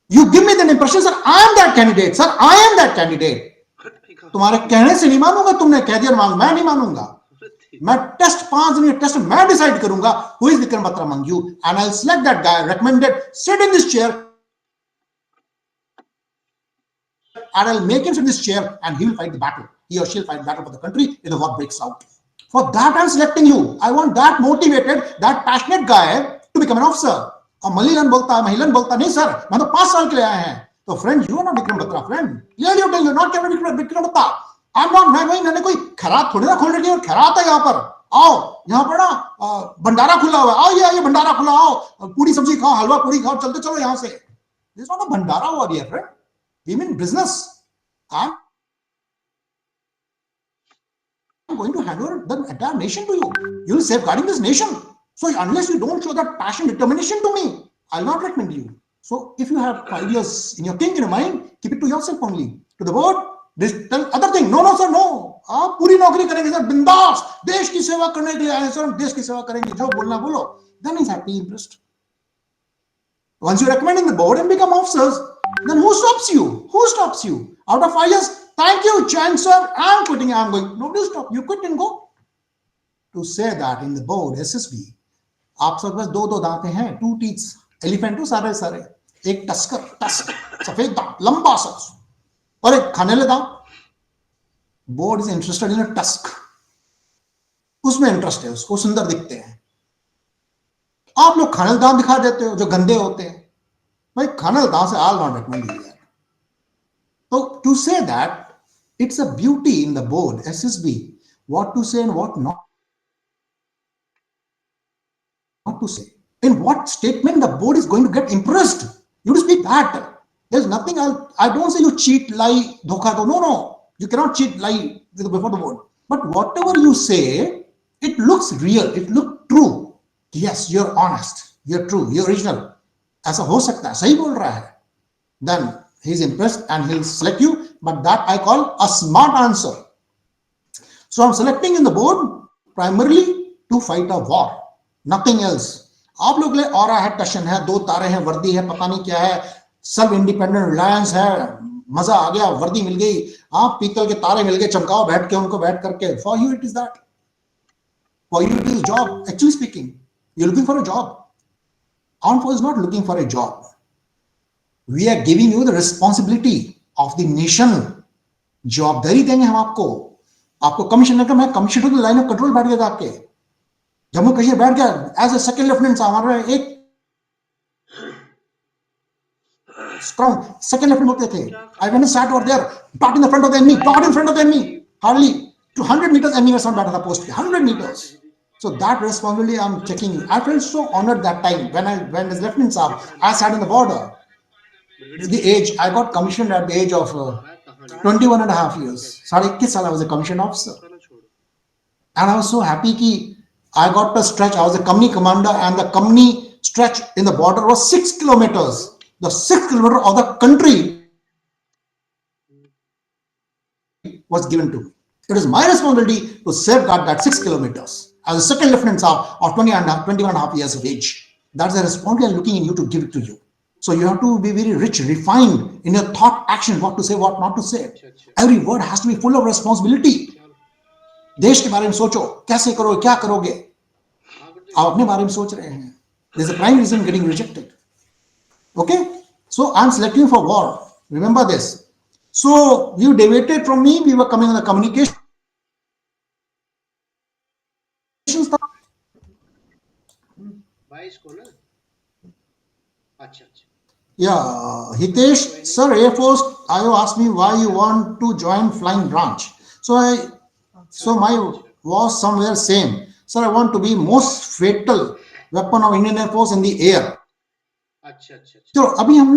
You give me that impression, sir. I am that candidate, sir. I am that candidate. तुम्हारे कहने से नहीं मानूंगा, तुमने कह दिया मैं नहीं मानूंगा. मैं टेस्ट 5 दिन के टेस्ट मैं डिसाइड करूंगा who is Vikram Batra among you, and I'll select that guy recommended, sit in this chair, and I'll make him sit in this chair, and he will fight the battle. He or she will fight the battle for the country if the war breaks out. For that, I'm selecting you. I want that motivated, that passionate guy to become an officer. और महिलन बोलता नहीं sir, मैं तो 5 साल के लिए आए हैं. तो friend, you are not Vikram Batra, friend. Clearly you tell you not Captain Vikram Batra. I'm not. मैंने कोई खैरात थोड़ी ना खोल रखी है. खैरात है यहाँ पर. आओ यहाँ पर ना भंडारा खुला हुआ है. आओ ये भंडारा खुला, आओ पूरी सब्जी खाओ, हलवा पूरी खाओ, चलते चलो यहाँ से. This is not a Bhandara over here, friend. We mean business. I'm going to hand over the entire nation to you. You'll safeguarding this nation. So unless you don't show that passion, determination to me, I'll not recommend you. So if you have ideas in your mind, keep it to yourself only. To the board, this other thing. No, sir, no. आप पूरी नौकरी करेंगे sir, बिंदास. देश की सेवा करने के लिए आए सर, देश की सेवा करेंगे. जो बोलना बोलो. Then he's happy, impressed. Once you recommend in the board and become officers, then who stops you? Who stops you? Out of 5 years, thank you, Chancellor, I'm quitting, I'm going. Nobody will stop. You quit and go. To say that in the board, SSB, आप सब बस 2 दांतें हैं, 2 teeth, elephant हो सारे, एक tusk, सफेद दांत, लंबा सा, और एक खाने वाले दांत. Board is interested in a tusk. उसमें इंटरेस्ट है, उसको सुंदर दिखते हैं. आप लोग खाने वाले दांत दिखा देते हो जो गंदे होते हैं. भाई खाने वाले दांत से I'll not recommend you that. So to say that it's a beauty in the board, SSB, what to say and what not to say. In what statement the board is going to get impressed. You to speak that. There's nothing else. I don't say you cheat, lie, dhokha do. No. You cannot cheat, lie before the board. But whatever you say, it looks real. It looks true. Yes, you're honest. You're true. You're original. ऐसा हो सकता है, सही बोल रहा है. Then he's impressed and he'll select you. But that I call a smart answer. So I'm selecting in the board primarily to fight a war. Nothing else. आप लोग ले ऑरा है, टशन है, 2 तारे हैं, वर्दी है, पता नहीं क्या है, सब इंडिपेंडेंट रिलायंस है, मजा आ गया, वर्दी मिल गई, आप पीतल के तारे मिल गए, चमकाओ बैठ के उनको बैठ करके. For you it is that. For you it is job. Actually speaking, you're looking for a job. Armed Force is not looking for a job. We are giving you the responsibility of the nation. जवाबदारी देंगे हम आपको commissioner का, मैं commissioner की line of control बैठ गया आपके जम्मू कश्मीर बैठ गया एज ए सेकंड लेफ्टिनेंट. हमारा एक स्ट्रॉन्ग सेकंड लेफ्टिनेंट होते थे. I went and sat over there, dot in the front of the enemy, dot in front of the enemy. Hardly 200 meters enemy was not बैठा था post पे, 100 meters. So that responsibility I'm taking. I felt so honored that time when as lieutenant sahab, I sat in the border. The age I got commissioned at the age of 21 and a half years. 21 साल I was a commissioned officer, and I was so happy कि I got to stretch. I was a company commander, and the company stretch in the border was 6 kilometers. The 6 kilometers of the country was given to me. It is my responsibility to safeguard that 6 kilometers as a second lieutenant of 21 and a half years of age. That's the responsibility I'm looking in you to give it to you. So you have to be very rich, refined in your thought, action, what to say, what not to say. Every word has to be full of responsibility. देश के बारे में सोचो, कैसे करोगे, क्या करोगे, आप अपने बारे में सोच रहे हैं. There's a prime reason getting rejected. Okay, so I'm selecting you for war. Remember this. So you deviated from me. We were coming on the communication. Yeah, Hitesh, sir, Air Force, IO asked me why you want to join flying branch. So my was somewhere same. Sir, I want to be most fatal weapon of Indian Air Force in the air. So अभी हम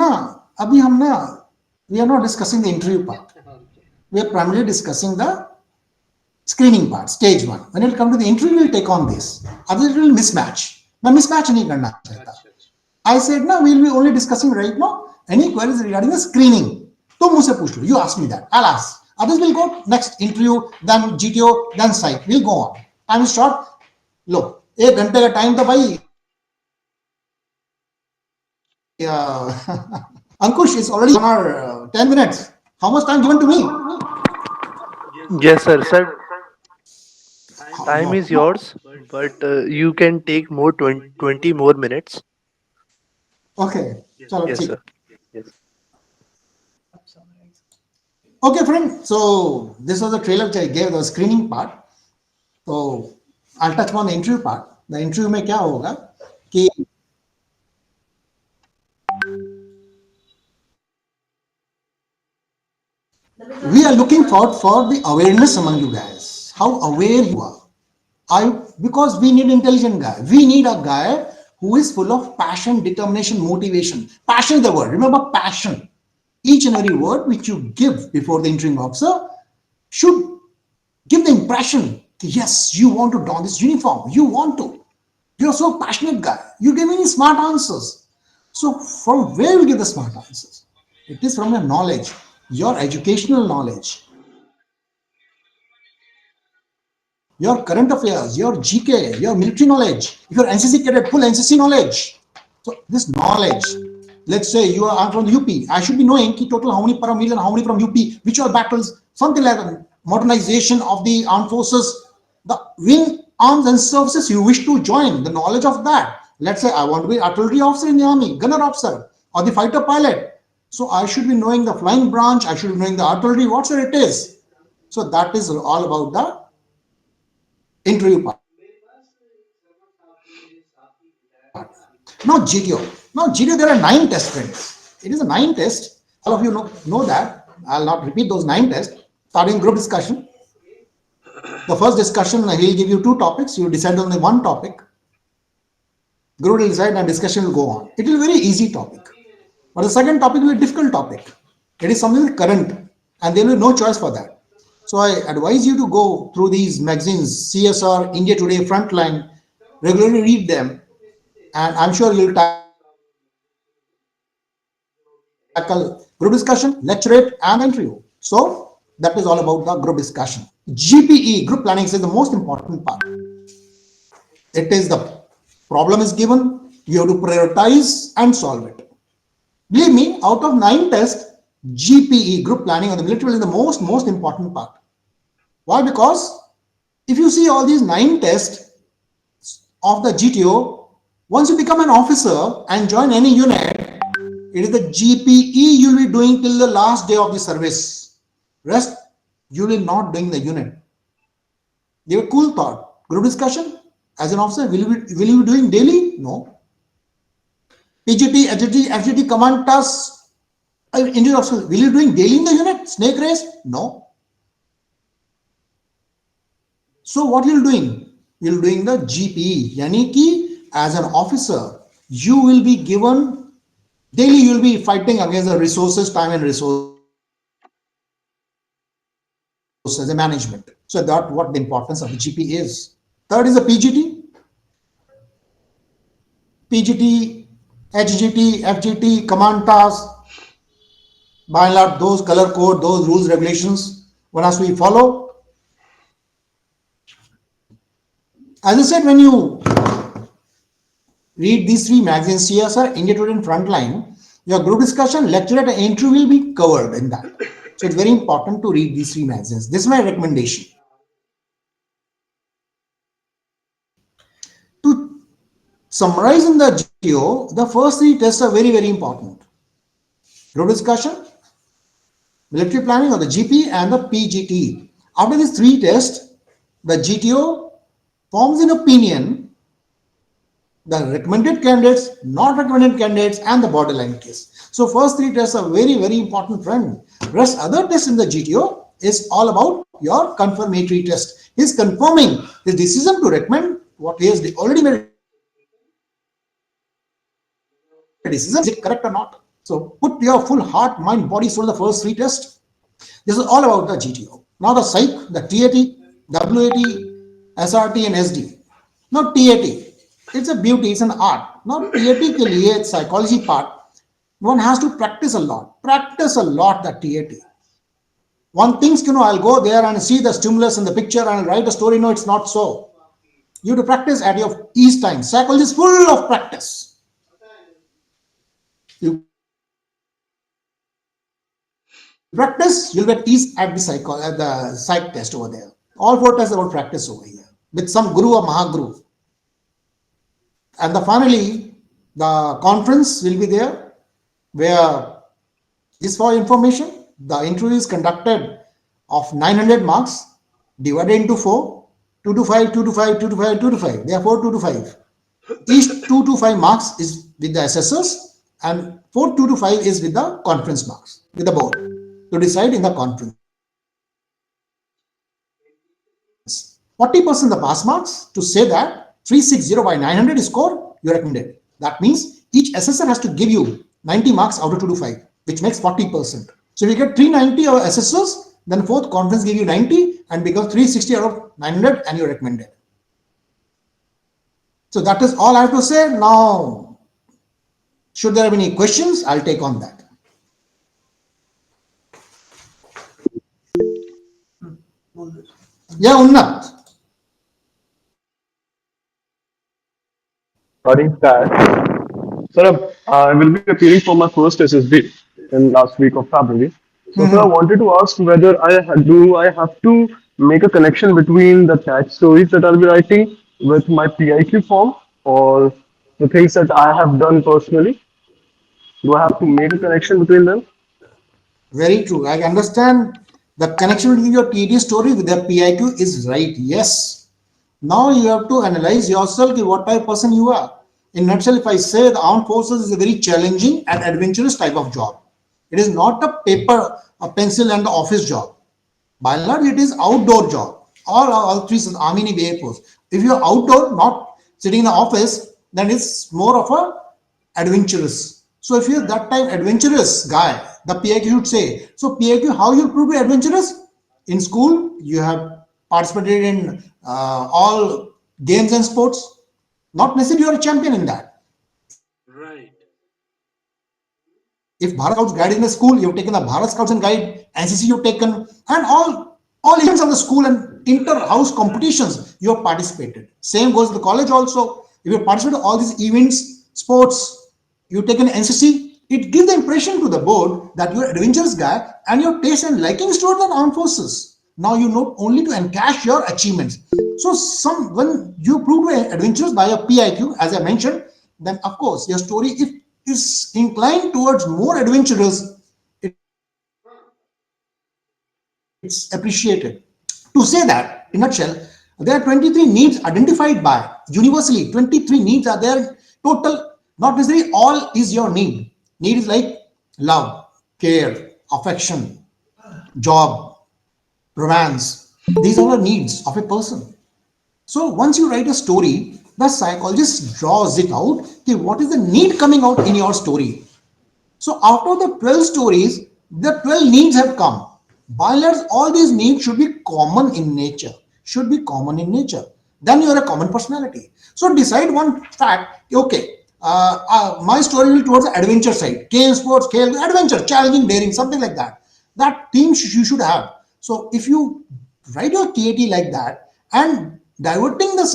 ना, we are not discussing the interview part. We are primarily discussing the screening part, stage 1. When it comes to the interview, we will take on this. Otherwise, it will mismatch. मैं mismatch नहीं करना चाहता. I said, no, we will be only discussing right now any queries regarding the screening. तुम मुझसे पूछ लो. You ask me that. I'll ask. Others will go next interview, then GTO, then site. We'll go on. Time is short. Look, 1 घंटे का time था भाई. Ankush is already on our 10 minutes. How much time given to me? Yes, sir. Sir, time is yours, but you can take more 20 more minutes. Okay. Chalo, Yes, ठीक. sir. Yes. Okay, friend. So this was the trailer which I gave, the screening part. So I'll touch upon the interview part. The interview में क्या होगा कि we are looking forward for the awareness among you guys. How aware you are. Because we need intelligent guy. We need a guy who is full of passion, determination, motivation. Passion is the word. Remember passion. Each and every word which you give before the interviewing officer should give the impression that yes, you want to don this uniform. You want to. You're so passionate guy. You give me smart answers. So from where you get the smart answers? It is from your knowledge, your educational knowledge, your current affairs, your GK, your military knowledge. If you're NCC cadet, full NCC knowledge. So this knowledge, let's say I'm from the UP. I should be knowing total how many per million, how many from UP, which are battles, something like that. Modernization of the armed forces, the wing arms and services you wish to join, the knowledge of that. Let's say I want to be artillery officer in the army, gunner officer, or the fighter pilot. So I should be knowing the flying branch, I should be knowing the artillery, whatever it is. So that is all about the interview part. Now GTO. Now GTO, there are 9 test friends. It is a 9 test. All of you know that. I'll not repeat those 9 tests. Starting group discussion. The first discussion, he'll give you 2 topics. You decide on the 1 topic. Group will decide and discussion will go on. It will be a very easy topic. But the second topic will be a difficult topic. It is something current and there will be no choice for that. So I advise you to go through these magazines, CSR, India Today, Frontline, regularly read them, and I'm sure you'll tackle group discussion, lecturate, and interview. So that is all about the group discussion. GPE, group planning, is the most important part. It is the problem is given, you have to prioritize and solve it. Believe me, out of 9 tests, GPE, group planning on the military, is the most important part. Why? Because if you see all these 9 tests of the GTO, once you become an officer and join any unit, it is the GPE you will be doing till the last day of the service. Rest, you will not doing the unit. They were cool thought. Group discussion, as an officer, will you be doing daily? No. PGT, FGT, command tasks, Indian officer, will you be doing daily in the unit? Snake race? No. So what you're doing? You're doing the GPE. Yani ki, as an officer, you will be given daily, you will be fighting against the resources, time and resources as a management. So that's what the importance of the GPE is. Third is the PGT. PGT, HGT, FGT, command tasks. By and large, those color code, those rules, regulations one has to be follow. As I said, when you read these three magazines, CSR, India Today and Frontline, your group discussion, lecture and entry will be covered in that. So it's very important to read these three magazines. This is my recommendation. To summarize in the GTO, the first three tests are very, very important. Group discussion, military planning or the GP and the PGT. After these three tests, the GTO forms an opinion, the recommended candidates, not recommended candidates, and the borderline case. So first three tests are very, very important, friend. Rest other tests in the GTO is all about your confirmatory test. He's confirming his decision to recommend what he has already made a decision. Is it correct or not? So put your full heart, mind, body, soul in the first three tests. This is all about the GTO. Now the psych, the TAT, WAT, SRT and SD. Now TAT, it's a beauty, it's an art. Now TAT के लिए it's psychology part. One has to practice a lot. Practice a lot the TAT. One thinks, I'll go there and see the stimulus in the picture and write a story. No, it's not so. You have to practice at your ease time. Psychology is full of practice. You practice, you'll get ease at the psych test over there. All four tests about practice over here with some guru or mahaguru. And finally, the conference will be there where, just for information, the interview is conducted of 900 marks divided into 4, 2 to 5, 2 to 5, 2 to 5, 2 to 5. Therefore, 2 to 5. Each 2 to 5 marks is with the assessors and 4 2 to 5 is with the conference marks, with the board to decide in the conference. 40% the pass marks to say that 360 by 900 is score, you recommended. That means each assessor has to give you 90 marks out of 2 to 5, which makes 40%. So if you get 390 of assessors, then fourth conference give you 90 and becomes 360 out of 900 and you're recommended. So that is all I have to say. Now, should there have any questions, I'll take on that. Yeah, Unnat. Regarding that, sir, I will be appearing for my first SSB in last week of February. So, sir, I wanted to ask whether I have to make a connection between the tag stories that I'll be writing with my PIQ form or the things that I have done personally. Do I have to make a connection between them? Very true. I understand the connection between your TD story with the PIQ is right. Yes. Now you have to analyze yourself, what type of person you are. In nutshell, if I say the armed forces is a very challenging and adventurous type of job. It is not a paper, a pencil and the office job. By and large, it is outdoor job. All three, Army, Navy, Air Force. If you're outdoor, not sitting in the office, then it's more of a adventurous. So if you're that type adventurous guy, the PIQ should say. So PIQ, how you prove to be adventurous? In school, you have participated in all games and sports. Not necessarily you're a champion in that. Right. If Bharat Scouts Guide in the school, you've taken the Bharat Scouts and Guide, NCC you've taken, and all events of the school and inter-house competitions you have participated. Same goes to the college also. If you participate in all these events, sports, you've taken NCC, it gives the impression to the board that you're an adventurous guy and your taste and liking toward the armed forces. Now you know only to encash your achievements. So when you prove to be adventurous by your PIQ, as I mentioned, then of course your story, if is inclined towards more adventurous, it's appreciated. To say that, in a nutshell, there are 23 needs identified by universally. 23 needs are there total. Not necessarily all is your need. Need is like love, care, affection, job, romance. These are the needs of a person. So once you write a story, the psychologist draws it out. Okay, what is the need coming out in your story? So after the 12 stories, the 12 needs have come. By and large, all these needs should be common in nature. Should be common in nature. Then you are a common personality. So decide one fact. Okay, my story will towards the adventure side. Game, sports, adventure, challenging, daring, something like that. That theme you should have. So if you write your TAT like that and diverting the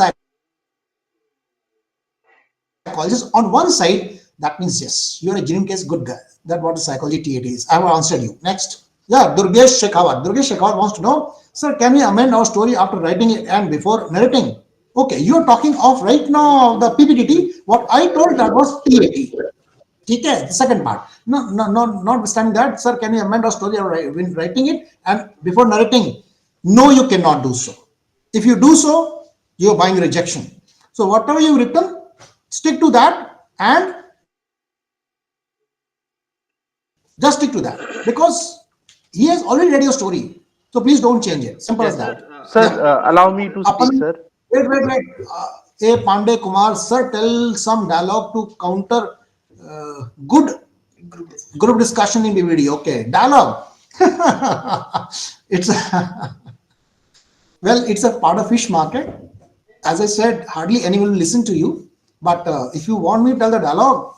psychologist on one side, that means yes, you're a genuine case good guy. That's what the psychology TAT is. I have answered you. Next. Yeah, Durgesh Shekhawat. Durgesh Shekhawat wants to know, sir, can we amend our story after writing it and before narrating? Okay, you're talking of right now the PPTT. What I told that was TAT. Okay, the second part. Notwithstanding that, sir, can you amend our story when writing it and before narrating? No, you cannot do so. If you do so, you're buying rejection. So whatever you've written, stick to that and just stick to that because he has already read your story. So please don't change it. Simple as Yes, that. sir. Sir, Yeah. allow me to speak, Upon, sir. wait. A Pandey Kumar, sir, tell some dialogue to counter good group discussion in the video. Okay, dialogue. It's well, it's a part of fish market. As I said, hardly anyone will listen to you. But if you want me to tell the dialogue,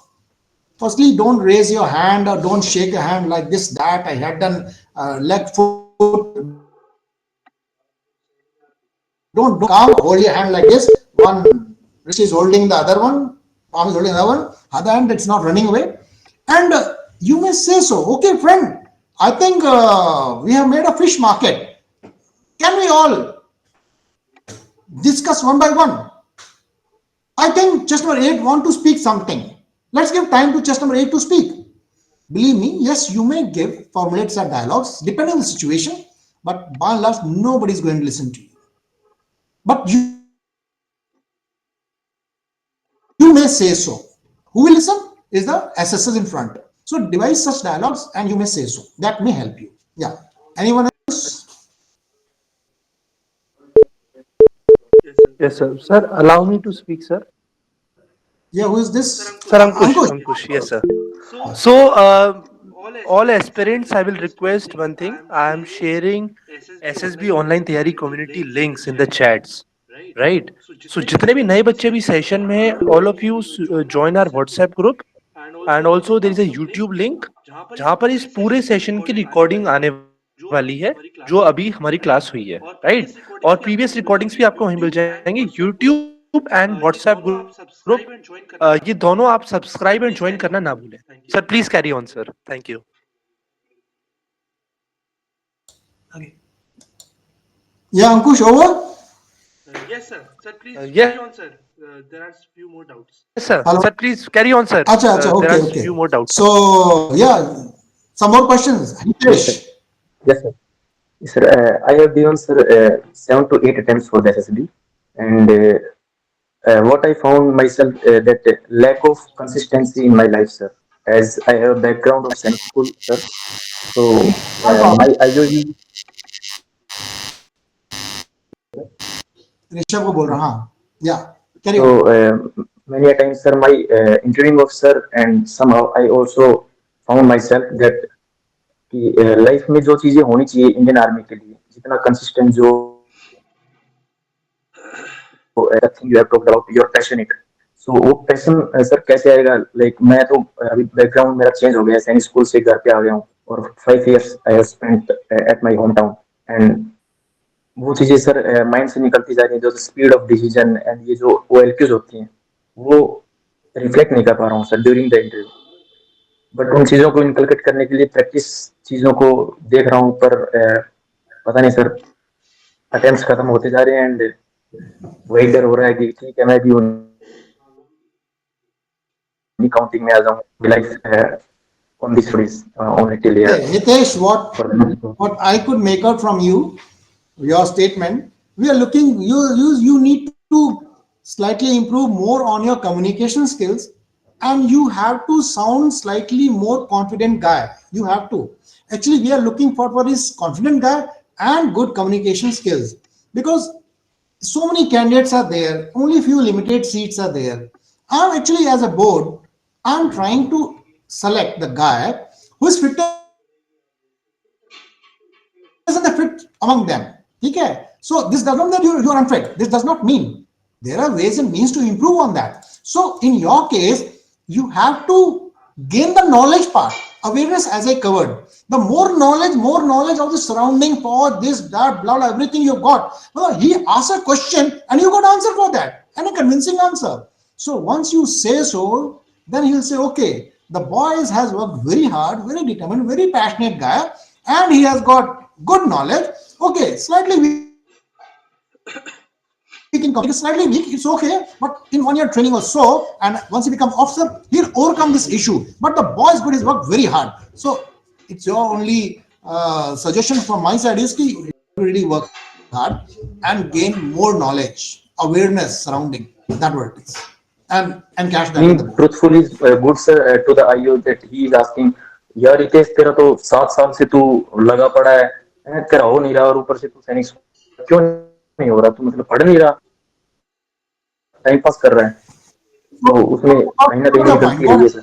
firstly, don't raise your hand or don't shake your hand like this, that. I had done leg foot. Don't calm, hold your hand like this. One wrist is holding the other one, palm is holding the other one, other hand it's not running away. And you may say so, okay, friend, I think we have made a fish market. Can we all discuss one by one? I think chest number 8 want to speak something. Let's give time to chest number 8 to speak. Believe me, yes, you may give formulates or dialogues depending on the situation, but by and large, nobody is going to listen to you. But you may say so. Who will listen is the SSs in front. So devise such dialogues and you may say so. That may help you. Yeah. Anyone else? Yes, sir. Yes, sir. Sir, allow me to speak, sir. Yeah, who is Sir this? Sir, Ankush. Ankush. Ankush. Ankush, yes, sir. So, So, all all aspirants, I will aspirants, I will request one request thing. one I thing. am I am sharing sharing SSB SSB online online तैयारी तैयारी community community links in the links in the chats, chats, right? right? So So, जितने भी जितने नए भी बच्चे नए भी बच्चे भी सेशन में सेशन में all हैं, of all you of you join our join our WhatsApp group WhatsApp group and and also there is also a there is a YouTube YouTube link link जहाँ पर इस जहाँ पर पूरे इस पूरे सेशन की सेशन की रिकॉर्डिंग आने रिकॉर्डिंग वाली है आने जो वाली अभी है हमारी जो क्लास हुई अभी है, हमारी राइट? क्लास हुई है, और राइट? प्रीवियस और रिकॉर्डिंग्स भी आपको प्रीवियस वहीं मिल रिकॉर्डिंग्स भी जाएंगी आपको वहीं मिल यूट्यूब एंड जाएंगी व्हाट्सएप ग्रुप। यूट्यूब एंड ये व्हाट्सएप दोनों आप ग्रुप। सब्सक्राइब एंड ज्वाइन करना ना ये भूलें। दोनों आप sir subscribe and please join carry करना ऑन। ना भूलें। Thank you. Sir please carry on sir, thank you. Okay. Yeah, Ankush, over. Yes, sir. Sir, please Yes carry sir, on, sir. There are few more doubts. sir, Hello. please carry on sir. Acha, There okay, are few okay. more doubts. So, yeah, some more questions. Yes, sir. Hitesh. Yes, sir. Yes, sir. I have given sir 7 to 8 attempts for the SSB, and what I found myself that lack of consistency in my life, sir. As I have a background of science school, sir. So One problem. my I usually Rishabh को बोल रहा हाँ. Yeah, carry so on. many a times, sir, my interviewing officer and somehow I also found myself that कि life में जो चीजें होनी चाहिए इंडियन आर्मी के लिए जितना कंसिस्टेंट जो thing you have talked about your passionate so वो पैशन सर कैसे आएगा लाइक मैं तो अभी बैकग्राउंड मेरा चेंज हो गया है सैनिक स्कूल से घर पे आ गया हूँ और 5 years I have spent at my home town and वो चीजें सर माइंड से निकलती जा रही है जो स्पीड ऑफ डिसीजन एंड ये जो OLQs होती हैं वो रिफ्लेक्ट नहीं कर पा रहा हूँ sir during the interview but उन चीजों को इनकलकेट करने के लिए प्रैक्टिस चीजों को देख रहा हूँ पर पता नहीं सर अटेम्प्ट्स खत्म होते जा रहे हैं एंड वही डर हो रहा है कि ठीक है मैं भी उन्हीं काउंटिंग में आ जाऊँ life on these stories only till here Okay, Hitesh, for the next one. what I could make out from you, your statement, we are looking, you need to slightly improve more on your communication skills and you have to sound slightly more confident guy. You have to. Actually, we are looking for this confident guy and good communication skills because so many candidates are there, only few limited seats are there. I'm actually, as a board, I'm trying to select the guy who is fitter than the fit among them. Okay, so this does not mean that you are unfit. This does not mean there are ways and means to improve on that. So in your case, you have to gain the knowledge part, awareness as I covered. The more knowledge of the surrounding for this, that, blah, blah, everything you got. Well, he asked a question and you got answer for that, and a convincing answer. So once you say so, then he'll say, okay, the boy has worked very hard, very determined, very passionate guy, and he has got good knowledge. Okay, slightly weak in communication, slightly weak, it's okay, but in 1 year training or so, and once he become officer, he'll overcome this issue. But the boy is good, he's worked very hard. So it's your only suggestion from my side is that you have to really work hard and gain more knowledge, awareness surrounding that what it is, and cash that in the book. Being truthful is good, sir, to the IO that he is asking, यार रितेश तेरा तो 7 साल से तू लगा पड़ा है तेरा हो नहीं रहा और ऊपर से तू सैनिक क्यों नहीं हो रहा, तू मतलब पढ़ नहीं रहा, टाइम पास कर रहा है, तो उसमें कहीं ना कहीं गलती रही है सर.